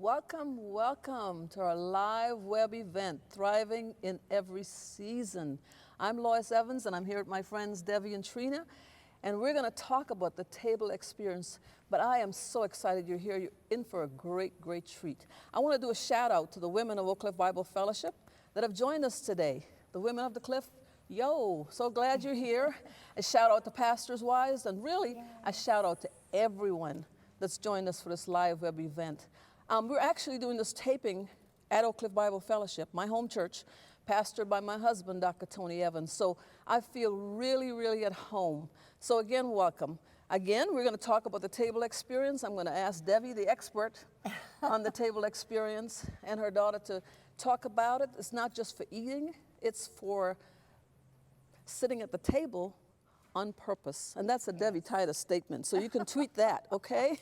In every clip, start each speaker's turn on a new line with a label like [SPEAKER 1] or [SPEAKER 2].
[SPEAKER 1] Welcome, welcome to our live web event, Thriving in Every Season. I'm Lois Evans, and I'm here with my friends Devi and Trina, and we're going to talk about the table experience. But I am so excited you're here. You're in for a great, great treat. I want to do a shout out to the women of Oak Cliff Bible Fellowship that have joined us today. The women of the Cliff, yo, so glad you're here. A shout out to pastors' wives, and really a shout out to everyone that's joined us for this live web event. We're actually doing this taping at Oak Cliff Bible Fellowship, my home church, pastored by my husband, Dr. Tony Evans. So I feel really, really at home. So again, welcome. Again, we're going to talk about the table experience. I'm going to ask Devi, the expert on the table experience, and her daughter to talk about it. It's not just for eating, it's for sitting at the table on purpose. And that's a Devi Titus statement, so you can tweet that, okay?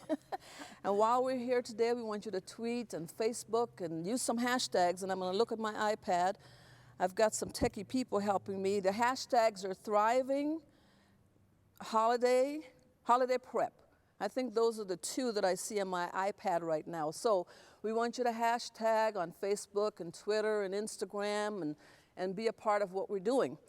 [SPEAKER 1] And while we're here today, we want you to tweet and Facebook and use some hashtags, and I'm going to look at my iPad. I've got some techie people helping me. The hashtags are thriving, holiday prep. I think those are the two that I see on my iPad right now. So we want you to hashtag on Facebook and Twitter and Instagram and be a part of what we're doing.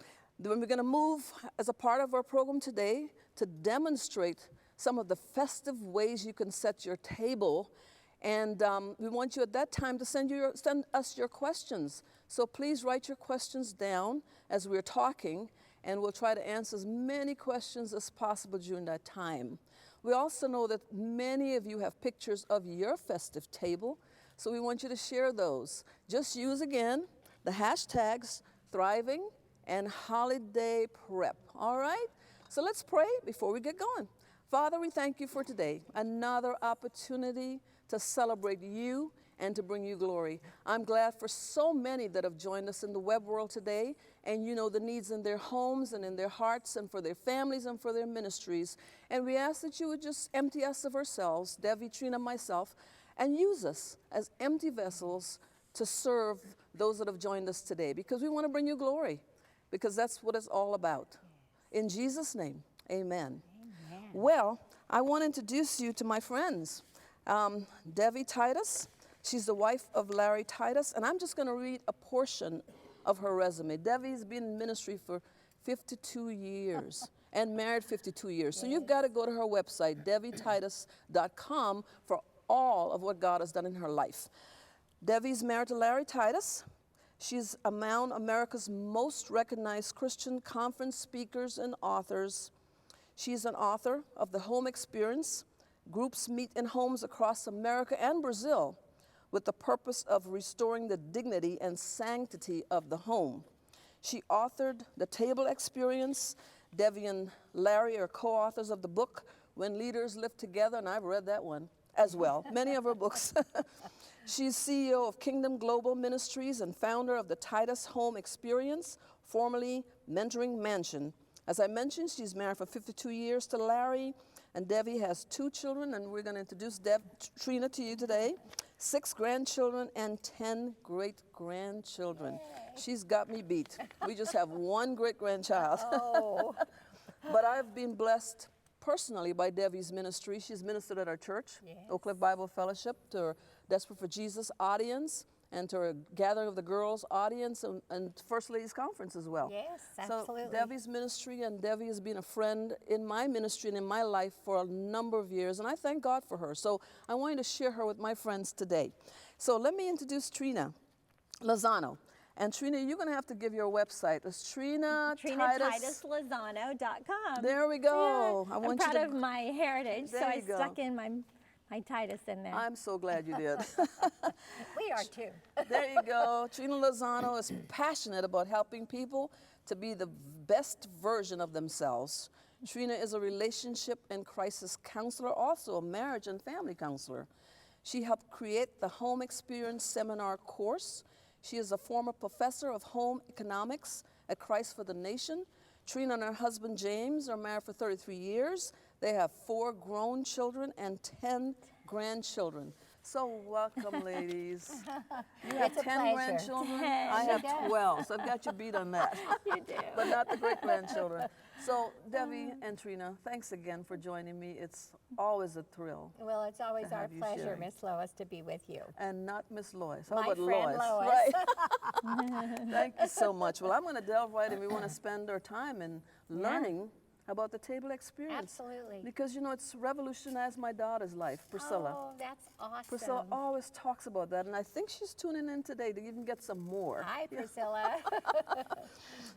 [SPEAKER 1] Then we're going to move as a part of our program today to demonstrate some of the festive ways you can set your table. And we want you at that time to send us your questions. So please write your questions down as we're talking, and we'll try to answer as many questions as possible during that time. We also know that many of you have pictures of your festive table, so we want you to share those. Just use again the hashtags thriving and holiday prep, all right? So let's pray before we get going. Father, we thank you for today, another opportunity to celebrate you and to bring you glory. I'm glad for so many that have joined us in the web world today, and you know the needs in their homes and in their hearts and for their families and for their ministries. And we ask that you would just empty us of ourselves, Devi, Trina, myself, and use us as empty vessels to serve those that have joined us today, because we want to bring you glory, because that's what it's all about. In Jesus' name, amen. Well, I want to introduce you to my friends. Devi Titus, she's the wife of Larry Titus, and I'm just going to read a portion of her resume. Devi's been in ministry for 52 years and married 52 years. So you've got to go to her website, devititus.com, for all of what God has done in her life. Devi's married to Larry Titus. She's among America's most recognized Christian conference speakers and authors. She's an author of The Home Experience. Groups meet in homes across America and Brazil with the purpose of restoring the dignity and sanctity of the home. She authored The Table Experience. Devi and Larry are co-authors of the book, When Leaders Live Together, and I've read that one as well, many of her books. She's CEO of Kingdom Global Ministries and founder of the Titus Home Experience, formerly Mentoring Mansion. As I mentioned, she's married for 52 years to Larry, and Devi has 2 children, and we're going to introduce Trina to you today. 6 grandchildren and 10 great-grandchildren. She's got me beat. We just have 1 great-grandchild.
[SPEAKER 2] Oh.
[SPEAKER 1] But I've been blessed personally by Devi's ministry. She's ministered at our church, Oak Cliff Bible Fellowship, to her Desperate for Jesus audience, and to a Gathering of the Girls audience, and First Ladies Conference as well.
[SPEAKER 2] Yes, absolutely.
[SPEAKER 1] So Devi's ministry, and Devi has been a friend in my ministry and in my life for a number of years, and I thank God for her. So I wanted to share her with my friends today. So let me introduce Trina Lozano. And Trina, you're going to have to give your website. It's
[SPEAKER 2] TrinaTitusLozano.com.
[SPEAKER 1] There we go.
[SPEAKER 2] Yeah. I'm proud of my heritage, so I stuck in my Titus in there.
[SPEAKER 1] I'm so glad you did.
[SPEAKER 2] We are too.
[SPEAKER 1] There you go. Trina Lozano is passionate about helping people to be the best version of themselves. Trina is a relationship and crisis counselor, also a marriage and family counselor. She helped create the Home Experience seminar course. She is a former professor of home economics at Christ for the Nation. Trina and her husband James are married for 33 years. They have 4 grown children and 10 grandchildren. So welcome, ladies. You have
[SPEAKER 2] It's a
[SPEAKER 1] 10
[SPEAKER 2] pleasure.
[SPEAKER 1] grandchildren. I have 12, so I've got you beat on that.
[SPEAKER 2] You do.
[SPEAKER 1] But not the great-grandchildren. So Devi and Trina, thanks again for joining me. It's always a thrill.
[SPEAKER 2] Well, it's always
[SPEAKER 1] to
[SPEAKER 2] our
[SPEAKER 1] have you
[SPEAKER 2] pleasure,
[SPEAKER 1] sharing.
[SPEAKER 2] Miss Lois, to be with you.
[SPEAKER 1] And not Miss Lois. How
[SPEAKER 2] My
[SPEAKER 1] about
[SPEAKER 2] friend Lois.
[SPEAKER 1] Right. Thank you so much. Well, I'm going to delve right in. We want to spend our time in learning about the table experience.
[SPEAKER 2] Absolutely.
[SPEAKER 1] Because, you know, it's revolutionized my daughter's life, Priscilla.
[SPEAKER 2] Oh, that's awesome.
[SPEAKER 1] Priscilla always talks about that, and I think she's tuning in today to even get some more.
[SPEAKER 2] Hi, Priscilla.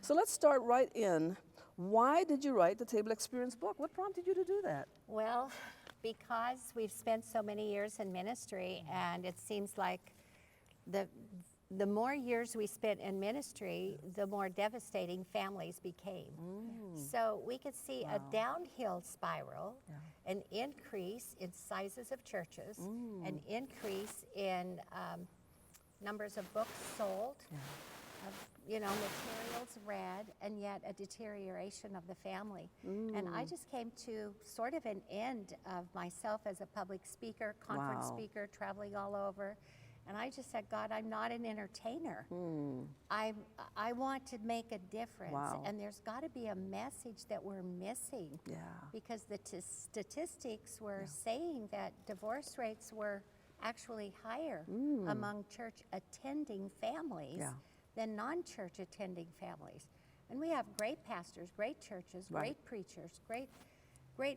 [SPEAKER 1] So let's start right in. Why did you write the Table Experience book? What prompted you to do that?
[SPEAKER 2] Well, because we've spent so many years in ministry, and it seems like the more years we spent in ministry, the more devastating families became. So we could see a downhill spiral, an increase in sizes of churches, an increase in numbers of books sold, of, you know, materials read, and yet a deterioration of the family. And I just came to sort of an end of myself as a public speaker, conference speaker, traveling all over. And I just said, God, I'm not an entertainer. I want to make a difference. And there's got to be a message that we're missing. Because the statistics were saying that divorce rates were actually higher among church attending families than non-church attending families. And we have great pastors, great churches, great preachers, great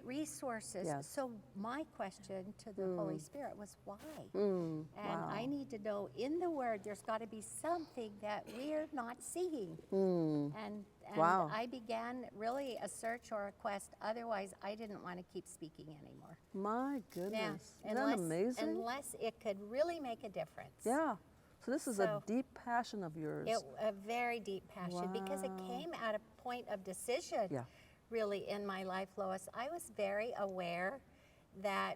[SPEAKER 2] resources. So my question to the Holy Spirit was why? And I need to know in the Word there's got to be something that we're not seeing. And I began really a search or a quest. Otherwise, I didn't want to keep speaking anymore.
[SPEAKER 1] My goodness. Isn't
[SPEAKER 2] unless,
[SPEAKER 1] that amazing?
[SPEAKER 2] Unless it could really make a difference.
[SPEAKER 1] So this is a deep passion of yours.
[SPEAKER 2] A very deep passion because it came at a point of decision. Really in my life, Lois, I was very aware that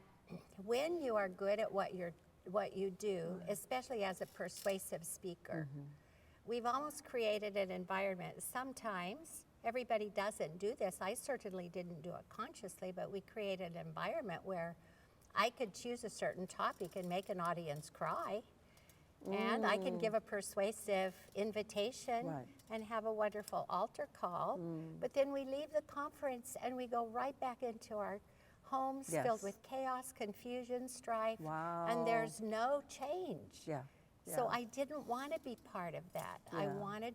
[SPEAKER 2] when you are good at what you do, especially as a persuasive speaker, we've almost created an environment. Sometimes everybody doesn't do this. I certainly didn't do it consciously, but we created an environment where I could choose a certain topic and make an audience cry. And I can give a persuasive invitation and have a wonderful altar call. But then we leave the conference and we go right back into our homes filled with chaos, confusion, strife, and there's no change. So I didn't want to be part of that. I wanted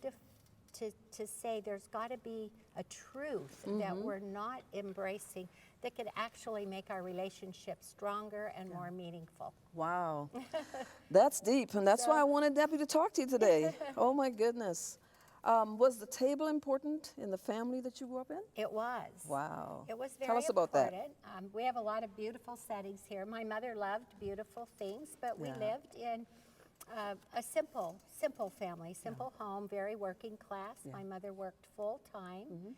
[SPEAKER 2] to say there's got to be a truth that we're not embracing that could actually make our relationship stronger and more meaningful.
[SPEAKER 1] Wow. That's deep, and that's why I wanted Debbie to talk to you today. Oh my goodness. Was the table important in the family that you grew up in?
[SPEAKER 2] It was.
[SPEAKER 1] Wow.
[SPEAKER 2] It was very
[SPEAKER 1] Tell us about
[SPEAKER 2] important.
[SPEAKER 1] that.
[SPEAKER 2] We have a lot of beautiful settings here. My mother loved beautiful things, but we lived in a simple family, simple home, very working class. My mother worked full time.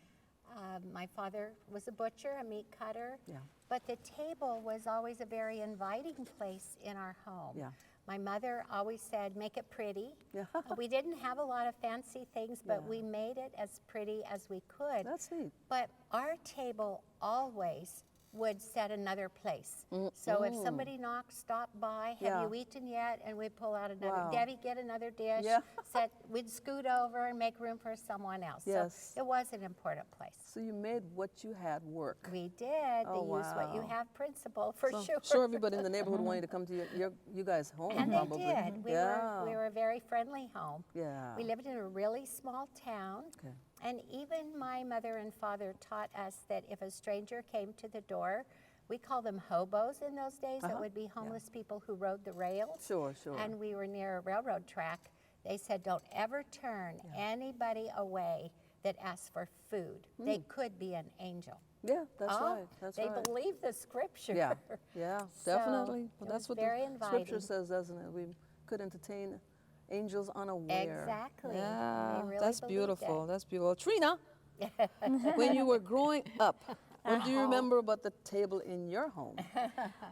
[SPEAKER 2] My father was a butcher, a meat cutter, but the table was always a very inviting place in our home. My mother always said, make it pretty. We didn't have a lot of fancy things, but we made it as pretty as we could.
[SPEAKER 1] That's neat.
[SPEAKER 2] But our table always would set another place. So if somebody knocked, stop by, have you eaten yet? And we'd pull out another, Debbie, get another dish. We'd scoot over and make room for someone else. So it was an important place.
[SPEAKER 1] So you made what you had work.
[SPEAKER 2] We did. The use what you have principle, for sure.
[SPEAKER 1] I'm sure everybody in the neighborhood wanted to come to you guys' home,
[SPEAKER 2] and
[SPEAKER 1] probably.
[SPEAKER 2] they did. We were a very friendly home. We lived in a really small town. And even my mother and father taught us that if a stranger came to the door, we called them hobos in those days. It would be homeless people who rode the rails. And we were near a railroad track. They said, don't ever turn anybody away that asks for food. They could be an angel.
[SPEAKER 1] Yeah, that's right. That's
[SPEAKER 2] they
[SPEAKER 1] right.
[SPEAKER 2] believe the scripture.
[SPEAKER 1] Yeah, definitely.
[SPEAKER 2] Well,
[SPEAKER 1] that's what
[SPEAKER 2] very
[SPEAKER 1] the
[SPEAKER 2] inviting.
[SPEAKER 1] scripture says, doesn't it? We could entertain angels unaware.
[SPEAKER 2] Exactly.
[SPEAKER 1] Yeah,
[SPEAKER 2] They really
[SPEAKER 1] that's
[SPEAKER 2] believed
[SPEAKER 1] beautiful.
[SPEAKER 2] it.
[SPEAKER 1] That's beautiful. Trina, when you were growing up, what do you remember about the table in your home?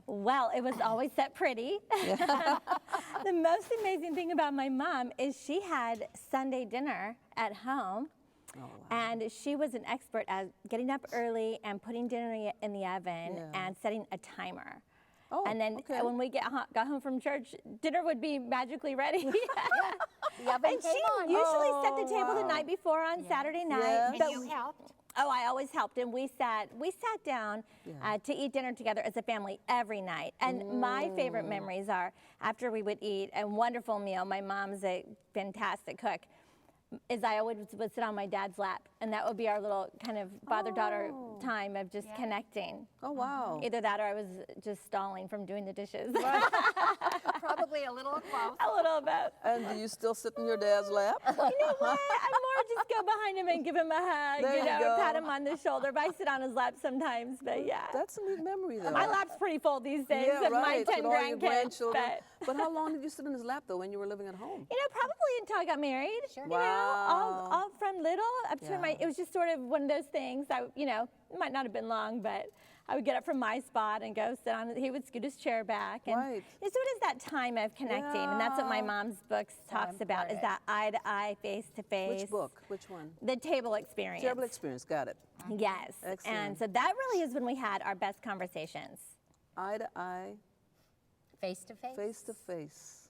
[SPEAKER 2] Well, it was always set pretty. The most amazing thing about my mom is she had Sunday dinner at home. And she was an expert at getting up early and putting dinner in the oven and setting a timer.
[SPEAKER 1] Oh,
[SPEAKER 3] and then
[SPEAKER 1] okay.
[SPEAKER 3] when we got home from church, dinner would be magically ready.
[SPEAKER 2] The oven
[SPEAKER 3] And
[SPEAKER 2] came
[SPEAKER 3] she
[SPEAKER 2] on.
[SPEAKER 3] usually set the
[SPEAKER 1] Oh,
[SPEAKER 3] table the
[SPEAKER 1] wow.
[SPEAKER 3] night before on Saturday night.
[SPEAKER 1] Yes.
[SPEAKER 2] And
[SPEAKER 3] but
[SPEAKER 2] you helped.
[SPEAKER 3] Oh, I always helped, and we sat down to eat dinner together as a family every night. And my favorite memories are after we would eat a wonderful meal. My mom's a fantastic cook. Is I would sit on my dad's lap, and that would be our little kind of father-daughter time of just connecting.
[SPEAKER 1] Oh, wow.
[SPEAKER 3] Either that or I was just stalling from doing the dishes.
[SPEAKER 2] Probably a little close.
[SPEAKER 3] A little bit.
[SPEAKER 1] And do you still sit in your dad's lap?
[SPEAKER 3] You know what? I more just go behind him and give him a hug,
[SPEAKER 1] There you
[SPEAKER 3] or pat
[SPEAKER 1] go.
[SPEAKER 3] him on the shoulder. But I sit on his lap sometimes, but yeah.
[SPEAKER 1] That's a neat memory, though.
[SPEAKER 3] My lap's pretty full these days
[SPEAKER 1] Yeah,
[SPEAKER 3] of my
[SPEAKER 1] right,
[SPEAKER 3] 10
[SPEAKER 1] with all your
[SPEAKER 3] grandkids.
[SPEAKER 1] grandchildren.
[SPEAKER 3] But,
[SPEAKER 1] But how long did you sit in his lap, though, when you were living at home?
[SPEAKER 3] probably until I got married.
[SPEAKER 2] Sure.
[SPEAKER 3] You know,
[SPEAKER 1] Wow.
[SPEAKER 3] all from little up to
[SPEAKER 1] Yeah.
[SPEAKER 3] it was just sort of one of those things. It might not have been long, but I would get up from my spot and go sit on it. He would scoot his chair back. And
[SPEAKER 1] Right.
[SPEAKER 3] so it is that time of connecting. And that's what my
[SPEAKER 1] Yeah.
[SPEAKER 3] mom's books talks about, is
[SPEAKER 2] important.
[SPEAKER 3] that eye-to-eye, face-to-face.
[SPEAKER 1] Which book? Which one?
[SPEAKER 3] The table experience.
[SPEAKER 1] Terrible Experience. Got it.
[SPEAKER 3] Yes.
[SPEAKER 1] Excellent.
[SPEAKER 3] And so that really is when we had our best conversations.
[SPEAKER 1] Eye to eye,
[SPEAKER 2] Face to face.
[SPEAKER 1] face to face.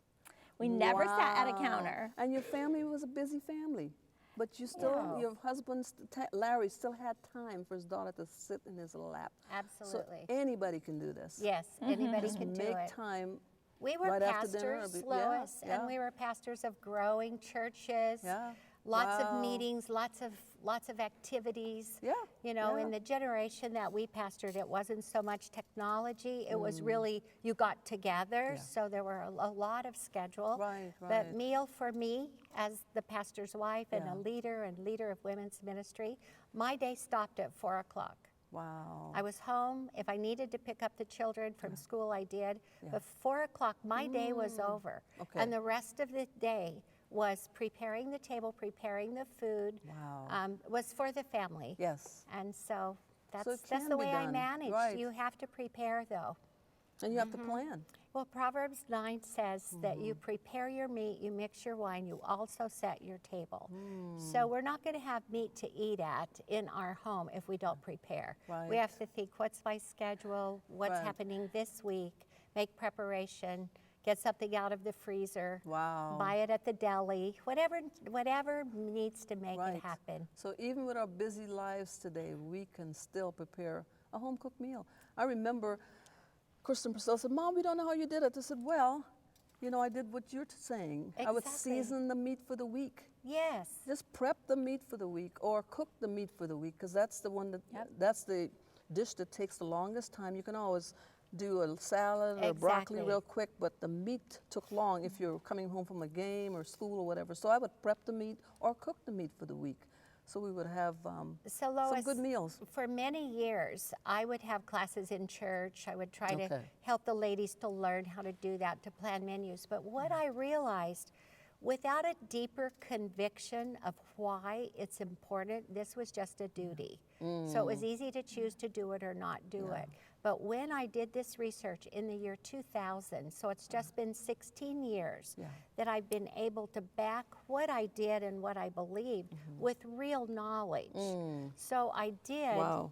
[SPEAKER 3] We never sat at a
[SPEAKER 1] Wow.
[SPEAKER 3] counter.
[SPEAKER 1] And your family was a busy family. But you still,
[SPEAKER 2] Yeah.
[SPEAKER 1] your husband, Larry, still had time for his daughter to sit in his lap.
[SPEAKER 2] Absolutely.
[SPEAKER 1] So anybody can do this.
[SPEAKER 2] Yes, anybody can do
[SPEAKER 1] Make
[SPEAKER 2] it.
[SPEAKER 1] time.
[SPEAKER 2] We were
[SPEAKER 1] right after dinner or
[SPEAKER 2] pastors,
[SPEAKER 1] be- yeah,
[SPEAKER 2] Lois,
[SPEAKER 1] yeah.
[SPEAKER 2] and we were pastors of growing churches.
[SPEAKER 1] Yeah.
[SPEAKER 2] Lots
[SPEAKER 1] Wow.
[SPEAKER 2] of meetings, lots of activities.
[SPEAKER 1] Yeah,
[SPEAKER 2] You know,
[SPEAKER 1] yeah.
[SPEAKER 2] in the generation that we pastored, it wasn't so much technology. It was really you got together,
[SPEAKER 1] Yeah.
[SPEAKER 2] so there were a lot of schedule.
[SPEAKER 1] Right,
[SPEAKER 2] But
[SPEAKER 1] right.
[SPEAKER 2] meal for me, as the pastor's wife and
[SPEAKER 1] Yeah.
[SPEAKER 2] a leader of women's ministry, my day stopped at 4 o'clock.
[SPEAKER 1] Wow.
[SPEAKER 2] I was home. If I needed to pick up the children from school, I did.
[SPEAKER 1] Yeah.
[SPEAKER 2] But 4 o'clock, my day was over.
[SPEAKER 1] Okay.
[SPEAKER 2] And the rest of the day was preparing the table, preparing the food.
[SPEAKER 1] Wow.
[SPEAKER 2] Was for the family.
[SPEAKER 1] Yes.
[SPEAKER 2] And so that's
[SPEAKER 1] it
[SPEAKER 2] that's
[SPEAKER 1] can
[SPEAKER 2] the
[SPEAKER 1] be
[SPEAKER 2] way I
[SPEAKER 1] done.
[SPEAKER 2] manage.
[SPEAKER 1] Right.
[SPEAKER 2] You have to prepare, though.
[SPEAKER 1] And you have to plan.
[SPEAKER 2] Well, Proverbs 9 says that you prepare your meat, you mix your wine, you also set your table. So we're not going to have meat to eat at in our home if we don't prepare. We
[SPEAKER 1] Right.
[SPEAKER 2] have to think, what's my schedule? What's
[SPEAKER 1] Right.
[SPEAKER 2] happening this week? Make preparation. Get something out of the freezer.
[SPEAKER 1] Wow.
[SPEAKER 2] Buy it at the deli. Whatever needs to make
[SPEAKER 1] Right.
[SPEAKER 2] it happen.
[SPEAKER 1] So even with our busy lives today, we can still prepare a home-cooked meal. I remember Kristen Priscilla said, "Mom, we don't know how you did it." I said, "Well, I did what you're saying. I would
[SPEAKER 2] Exactly.
[SPEAKER 1] season the meat for the week.
[SPEAKER 2] Yes.
[SPEAKER 1] Just prep the meat for the week or cook the meat for the week, because that's the one that's the dish that takes the longest time. You can always do a salad or broccoli
[SPEAKER 2] Exactly.
[SPEAKER 1] real quick, but the meat took long if you're coming home from a game or school or whatever. So I would prep the meat or cook the meat for the week, so we would have
[SPEAKER 2] So Lois,
[SPEAKER 1] some good meals.
[SPEAKER 2] For many years, I would have classes in church. I would try to
[SPEAKER 1] Okay.
[SPEAKER 2] help the ladies to learn how to do that, to plan menus. But what I realized, without a deeper conviction of why it's important, this was just a duty. So it was easy to choose to do it or not do it. But when I did this research in the year 2000, so it's just been 16 years
[SPEAKER 1] Yeah.
[SPEAKER 2] that I've been able to back what I did and what I believed with real knowledge. So I did.
[SPEAKER 1] Wow.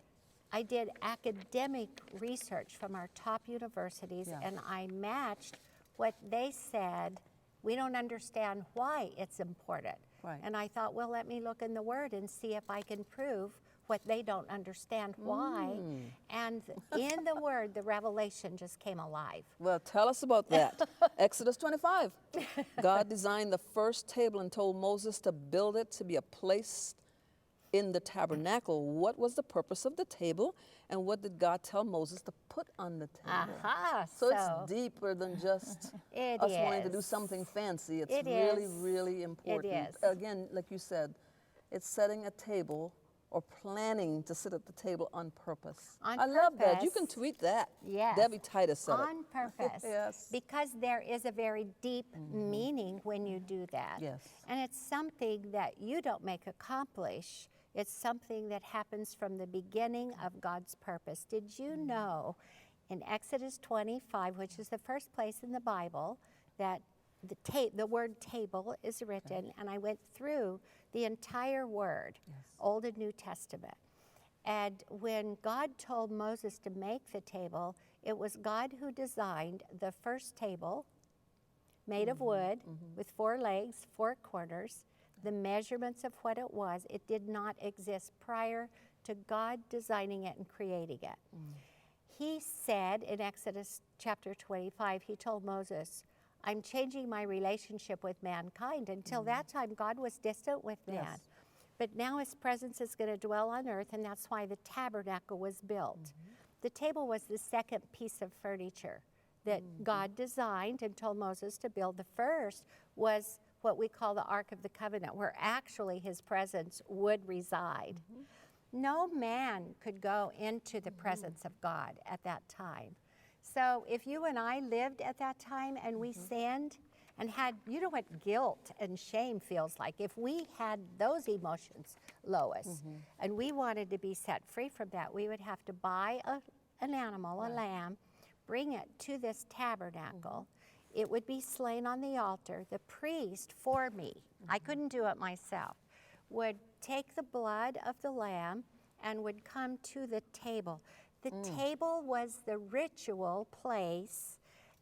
[SPEAKER 2] I did academic research from our top universities,
[SPEAKER 1] Yeah.
[SPEAKER 2] and I matched what they said. We don't understand why it's important.
[SPEAKER 1] Right.
[SPEAKER 2] And I thought, well, let me look in the Word and see if I can prove what they don't understand why. And in the Word, the revelation just came alive.
[SPEAKER 1] Well, tell us about that. Exodus 25. God designed the first table and told Moses to build it to be a place in the tabernacle. What was the purpose of the table, and what did God tell Moses to put on the table?
[SPEAKER 2] Aha!
[SPEAKER 1] So it's deeper than just
[SPEAKER 2] It
[SPEAKER 1] us wanting to do
[SPEAKER 2] is.
[SPEAKER 1] something fancy. It's
[SPEAKER 2] It
[SPEAKER 1] really,
[SPEAKER 2] is.
[SPEAKER 1] really important.
[SPEAKER 2] is.
[SPEAKER 1] Again, like you said, it's setting a table or planning to sit at the table on purpose.
[SPEAKER 2] On
[SPEAKER 1] I love that. You can
[SPEAKER 2] purpose.
[SPEAKER 1] tweet that.
[SPEAKER 2] Yes.
[SPEAKER 1] Devi Titus said
[SPEAKER 2] On purpose.
[SPEAKER 1] Yes.
[SPEAKER 2] Because there is a very deep meaning when you do that.
[SPEAKER 1] Yes.
[SPEAKER 2] And it's something that you don't make accomplish. It's something that happens from the beginning of God's purpose. Did you know in Exodus 25, which is the first place in the Bible that the word table is written, and I went through the entire word, Old and New Testament. And when God told Moses to make the table, It was God who designed the first table made of wood with 4 legs, 4 corners, the measurements of what it was. It did not exist prior to God designing it and creating it. He said in Exodus chapter 25, he told Moses, I'm changing my relationship with mankind. Until that time, God was distant with man.
[SPEAKER 1] Yes.
[SPEAKER 2] But now his presence is going to dwell on earth, and that's why the tabernacle was built. The table was the second piece of furniture that God designed and told Moses to build. The first was what we call the Ark of the Covenant, where actually his presence would reside. No man could go into the presence of God at that time. So if you and I lived at that time and we sinned and had, you know what guilt and shame feels like? If we had those emotions, Lois, and we wanted to be set free from that, we would have to buy an animal, a lamb, bring it to this tabernacle. It would be slain on the altar. The priest, for me, I couldn't do it myself, would take the blood of the lamb and would come to the table. The table was the ritual place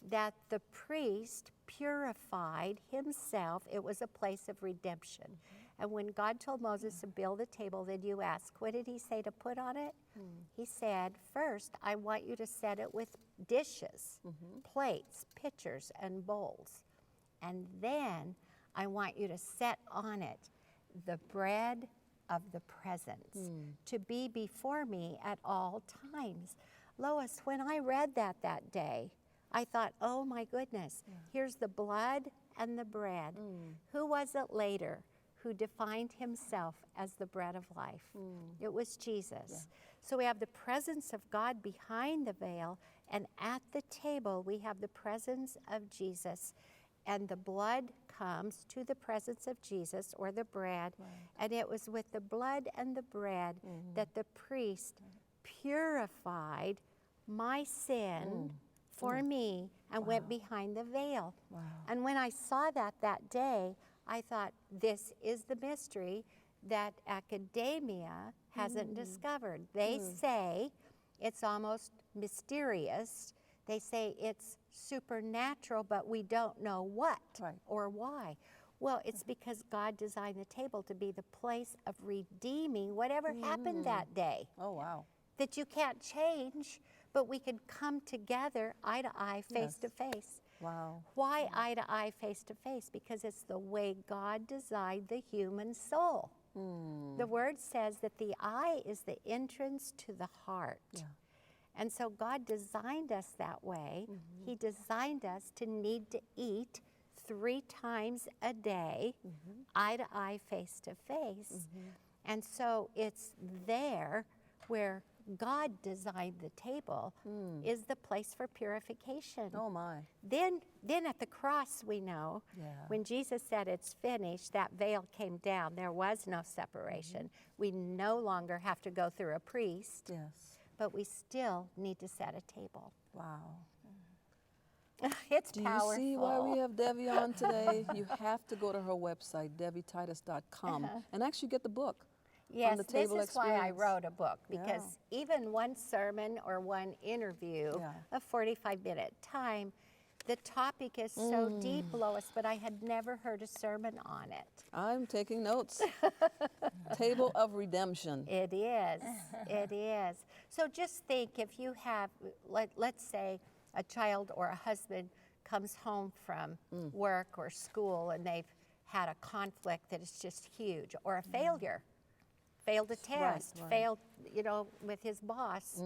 [SPEAKER 2] that the priest purified himself. It was a place of redemption. And when God told Moses to build a table, then you ask, what did he say to put on it? He said, first, I want you to set it with dishes, plates, pitchers, and bowls. And then I want you to set on it the bread of the presence, to be before me at all times. Lois, when I read that day, I thought, oh my goodness, here's the blood and the bread. Who was it later who defined himself as the bread of life? It was Jesus. So we have the presence of God behind the veil, and at the table we have the presence of Jesus. And the blood comes to the presence of Jesus, or the bread, and it was with the blood and the bread that the priest purified my sin for me and went behind the veil. And when I saw that day, I thought, this is the mystery that academia hasn't discovered. They say it's almost mysterious. They say it's supernatural, but we don't know what or why. Well, it's because God designed the table to be the place of redeeming whatever happened that day.
[SPEAKER 1] Oh, wow.
[SPEAKER 2] That you can't change, but we can come together eye to eye, face to face.
[SPEAKER 1] Wow.
[SPEAKER 2] Why eye to eye, face to face? Because it's the way God designed the human soul. The word says that the eye is the entrance to the heart. And so God designed us that way. He designed us to need to eat 3 times a day, eye to eye, face to face. And so it's there where God designed the table, is the place for purification.
[SPEAKER 1] Oh my.
[SPEAKER 2] Then at the cross, we know, when Jesus said it's finished, that veil came down. There was no separation. We no longer have to go through a priest. But we still need to set a table.
[SPEAKER 1] Wow.
[SPEAKER 2] It's
[SPEAKER 1] Do
[SPEAKER 2] powerful.
[SPEAKER 1] you see why we have Devi on today? You have to go to her website, DeviTitus.com, and actually get the book.
[SPEAKER 2] Yes,
[SPEAKER 1] the
[SPEAKER 2] this
[SPEAKER 1] table
[SPEAKER 2] is why I
[SPEAKER 1] experience.
[SPEAKER 2] wrote a book, because even one sermon or one interview, a 45-minute time, the topic is so deep, Lois, but I had never heard a sermon on it.
[SPEAKER 1] I'm taking notes. Table of redemption.
[SPEAKER 2] It is. It is. So just think, if you have, let's say, a child or a husband comes home from work or school and they've had a conflict that is just huge, or a failure. Failed a test, failed, with his boss,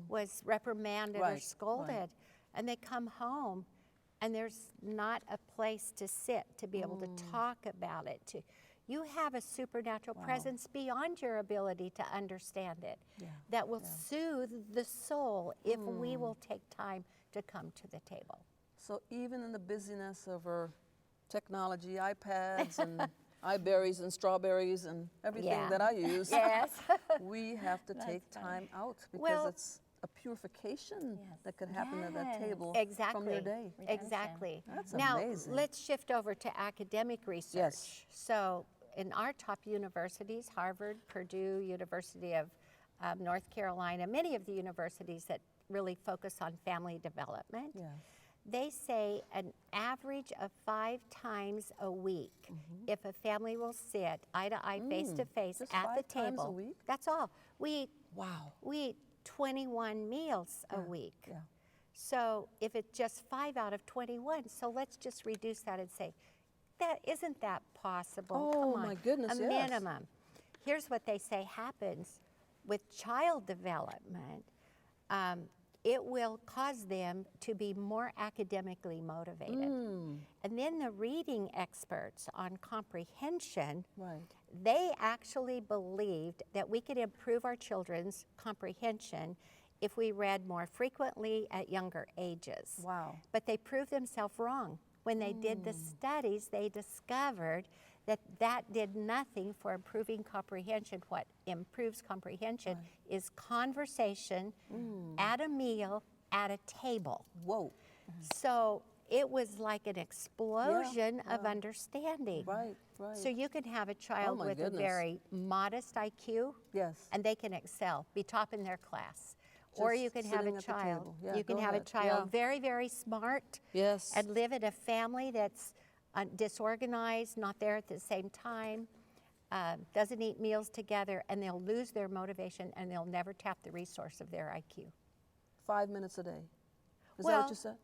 [SPEAKER 2] was reprimanded or scolded, and they come home and there's not a place to sit to be able to talk about it. You have a supernatural presence beyond your ability to understand it that will soothe the soul if we will take time to come to the table.
[SPEAKER 1] So even in the busyness of our technology, iPads and iBerries and strawberries and everything that I use, we have to take time out, because it's a purification that could happen at that table from your day.
[SPEAKER 2] Exactly.
[SPEAKER 1] That's
[SPEAKER 2] now,
[SPEAKER 1] amazing.
[SPEAKER 2] let's shift over to academic research. So in our top universities, Harvard, Purdue, University of North Carolina, many of the universities that really focus on family development.
[SPEAKER 1] Yeah.
[SPEAKER 2] They say an average of 5 times a week, if a family will sit eye to eye, face to face
[SPEAKER 1] Just
[SPEAKER 2] at the
[SPEAKER 1] 5 times a
[SPEAKER 2] table.
[SPEAKER 1] week?
[SPEAKER 2] That's all. We
[SPEAKER 1] Wow.
[SPEAKER 2] eat 21 meals a week.
[SPEAKER 1] Yeah.
[SPEAKER 2] So if it's just 5 out of 21, so let's just reduce that and say, isn't that possible?
[SPEAKER 1] Oh,
[SPEAKER 2] Come on.
[SPEAKER 1] my goodness,
[SPEAKER 2] A
[SPEAKER 1] yes.
[SPEAKER 2] minimum. Here's what they say happens with child development. It will cause them to be more academically motivated. And then the reading experts on comprehension,
[SPEAKER 1] Right.
[SPEAKER 2] they actually believed that we could improve our children's comprehension if we read more frequently at younger ages.
[SPEAKER 1] Wow.
[SPEAKER 2] But they proved themselves wrong. When they did the studies, they discovered that did nothing for improving comprehension. What improves comprehension is conversation at a meal, at a table.
[SPEAKER 1] Whoa.
[SPEAKER 2] So it was like an explosion of understanding.
[SPEAKER 1] Right, right.
[SPEAKER 2] So you can have a child
[SPEAKER 1] my
[SPEAKER 2] with
[SPEAKER 1] goodness.
[SPEAKER 2] a very modest IQ,
[SPEAKER 1] Yes.
[SPEAKER 2] and they can excel, be top in their class. Or
[SPEAKER 1] Just
[SPEAKER 2] you can have
[SPEAKER 1] sitting
[SPEAKER 2] a
[SPEAKER 1] at the
[SPEAKER 2] child.
[SPEAKER 1] table. Yeah,
[SPEAKER 2] You can
[SPEAKER 1] go
[SPEAKER 2] have a
[SPEAKER 1] ahead.
[SPEAKER 2] child
[SPEAKER 1] Yeah.
[SPEAKER 2] very, very smart
[SPEAKER 1] Yes.
[SPEAKER 2] and live in a family that's disorganized, not there at the same time, doesn't eat meals together, and they'll lose their motivation and they'll never tap the resource of their IQ.
[SPEAKER 1] 5 minutes a day. Is
[SPEAKER 2] well,
[SPEAKER 1] that what you said?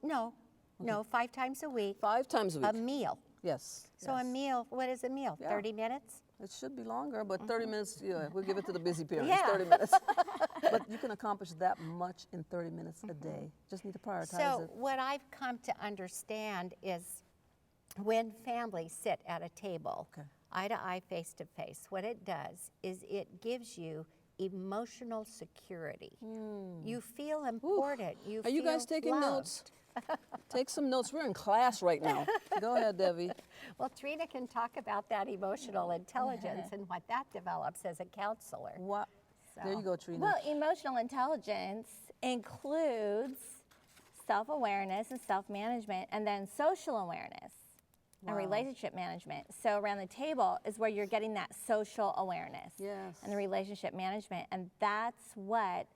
[SPEAKER 2] No, 5 times a week,
[SPEAKER 1] 5 times a week.
[SPEAKER 2] a meal.
[SPEAKER 1] Yes.
[SPEAKER 2] So a
[SPEAKER 1] yes.
[SPEAKER 2] meal, what is a meal?
[SPEAKER 1] Yeah.
[SPEAKER 2] 30 minutes?
[SPEAKER 1] It should be longer, but 30 minutes, yeah, we'll give it to the busy parents,
[SPEAKER 2] Yeah.
[SPEAKER 1] 30 minutes. But you can accomplish that much in 30 minutes a day. Just need to prioritize
[SPEAKER 2] So
[SPEAKER 1] it.
[SPEAKER 2] what I've come to understand is when families sit at a table,
[SPEAKER 1] Okay.
[SPEAKER 2] eye to eye, face to face, what it does is it gives you emotional security. You feel important. You
[SPEAKER 1] Are you guys
[SPEAKER 2] feel
[SPEAKER 1] taking
[SPEAKER 2] loved.
[SPEAKER 1] notes? Take some notes. We're in class right now. Go ahead, Debbie.
[SPEAKER 2] Well, Trina can talk about that emotional intelligence and what that develops as a counselor.
[SPEAKER 1] What? There you go, Trina.
[SPEAKER 3] Well, emotional intelligence includes self-awareness and self-management, and then social awareness and relationship management. So around the table is where you're getting that social awareness
[SPEAKER 1] Yes.
[SPEAKER 3] and the relationship management, and that's what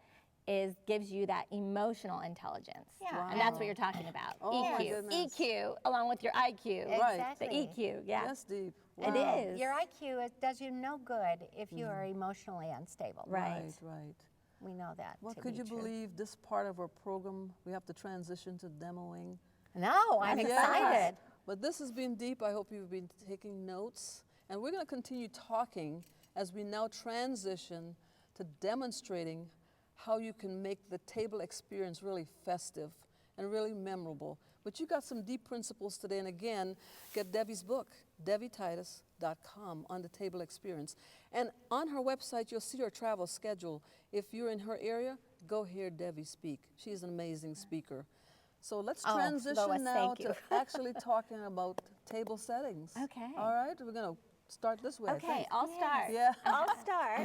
[SPEAKER 3] gives you that emotional intelligence.
[SPEAKER 2] Yeah.
[SPEAKER 3] And that's what you're talking about.
[SPEAKER 1] Oh, my
[SPEAKER 3] EQ.
[SPEAKER 1] goodness.
[SPEAKER 3] EQ along with your IQ.
[SPEAKER 1] Right.
[SPEAKER 3] The
[SPEAKER 2] Exactly.
[SPEAKER 3] EQ, yeah.
[SPEAKER 1] That's deep.
[SPEAKER 3] It
[SPEAKER 1] Wow.
[SPEAKER 3] is.
[SPEAKER 2] Your IQ does you no good if you are emotionally unstable.
[SPEAKER 3] Right.
[SPEAKER 1] Right, right.
[SPEAKER 2] We know that.
[SPEAKER 1] Well,
[SPEAKER 2] to
[SPEAKER 1] could
[SPEAKER 2] be
[SPEAKER 1] you
[SPEAKER 2] true.
[SPEAKER 1] believe this part of our program, we have to transition to demoing?
[SPEAKER 2] No, I'm
[SPEAKER 1] Yes.
[SPEAKER 2] excited.
[SPEAKER 1] But this has been deep. I hope you've been taking notes. And we're going to continue talking as we now transition to demonstrating how you can make the table experience really festive and really memorable. But you got some deep principles today. And again, get Devi's book, DeviTitus.com, on the table experience. And on her website, you'll see her travel schedule. If you're in her area, go hear Devi speak. She's an amazing speaker. So let's
[SPEAKER 2] Oh,
[SPEAKER 1] transition
[SPEAKER 2] Lois,
[SPEAKER 1] now
[SPEAKER 2] thank you.
[SPEAKER 1] to actually talking about table settings.
[SPEAKER 3] Okay.
[SPEAKER 1] All right, we're going to start this way. I
[SPEAKER 3] Okay,
[SPEAKER 1] think.
[SPEAKER 3] I'll start.
[SPEAKER 1] Yeah.
[SPEAKER 3] I'll start.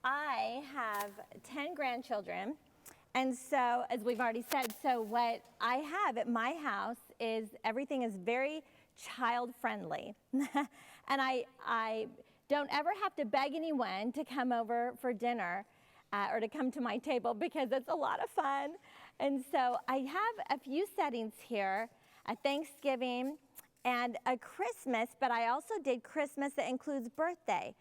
[SPEAKER 3] I have 10 grandchildren. And so, as we've already said, so what I have at my house is everything is very child friendly. And I don't ever have to beg anyone to come over for dinner or to come to my table because it's a lot of fun. And so I have a few settings here, a Thanksgiving and a Christmas, but I also did Christmas that includes birthday.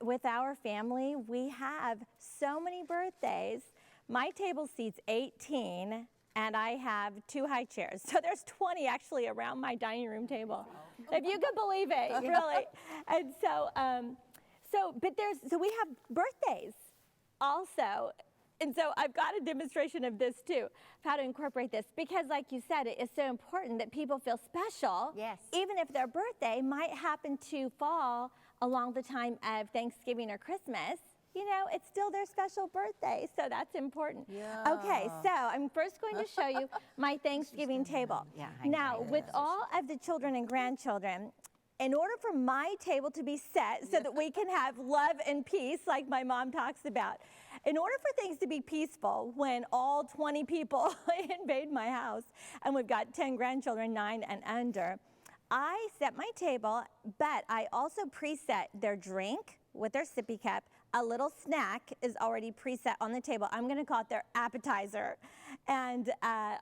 [SPEAKER 3] With our family, we have so many birthdays. My table seats 18, and I have 2 high chairs. So there's 20 actually around my dining room table, if you can believe it, really. And so, so we have birthdays also. And so I've got a demonstration of this too, of how to incorporate this, because like you said, it is so important that people feel special,
[SPEAKER 2] Yes.
[SPEAKER 3] even if their birthday might happen to fall along the time of Thanksgiving or Christmas. You know, it's still their special birthday, so that's important.
[SPEAKER 1] Yeah.
[SPEAKER 3] Okay, so I'm first going to show you my Thanksgiving table.
[SPEAKER 2] Yeah,
[SPEAKER 3] Now, with all of the children and grandchildren, in order for my table to be set so that we can have love and peace, like my mom talks about, in order for things to be peaceful when all 20 people invade my house, and we've got 10 grandchildren, 9 and under, I set my table, but I also preset their drink with their sippy cup. a little snack is already preset on the table. I'm going to call it their appetizer. And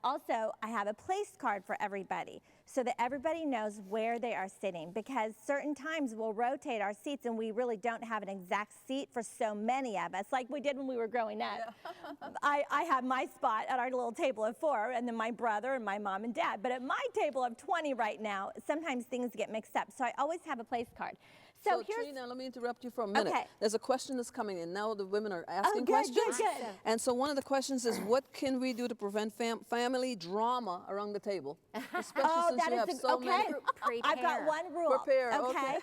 [SPEAKER 3] also, I have a place card for everybody so that everybody knows where they are sitting, because certain times we'll rotate our seats and we really don't have an exact seat for so many of us, like we did when we were growing up. Yeah. I have my spot at our little table of 4, and then my brother and my mom and dad. But at my table of 20 right now, sometimes things get mixed up. So I always have a place card.
[SPEAKER 1] So Trina, let me interrupt you for a minute.
[SPEAKER 3] Okay.
[SPEAKER 1] There's a question that's coming in. Now the women are asking
[SPEAKER 3] good,
[SPEAKER 1] questions.
[SPEAKER 3] good.
[SPEAKER 1] And so one of the questions is, what can we do to prevent family drama around the table? Especially since you have so many.
[SPEAKER 3] I've got one rule.
[SPEAKER 1] Prepare, okay.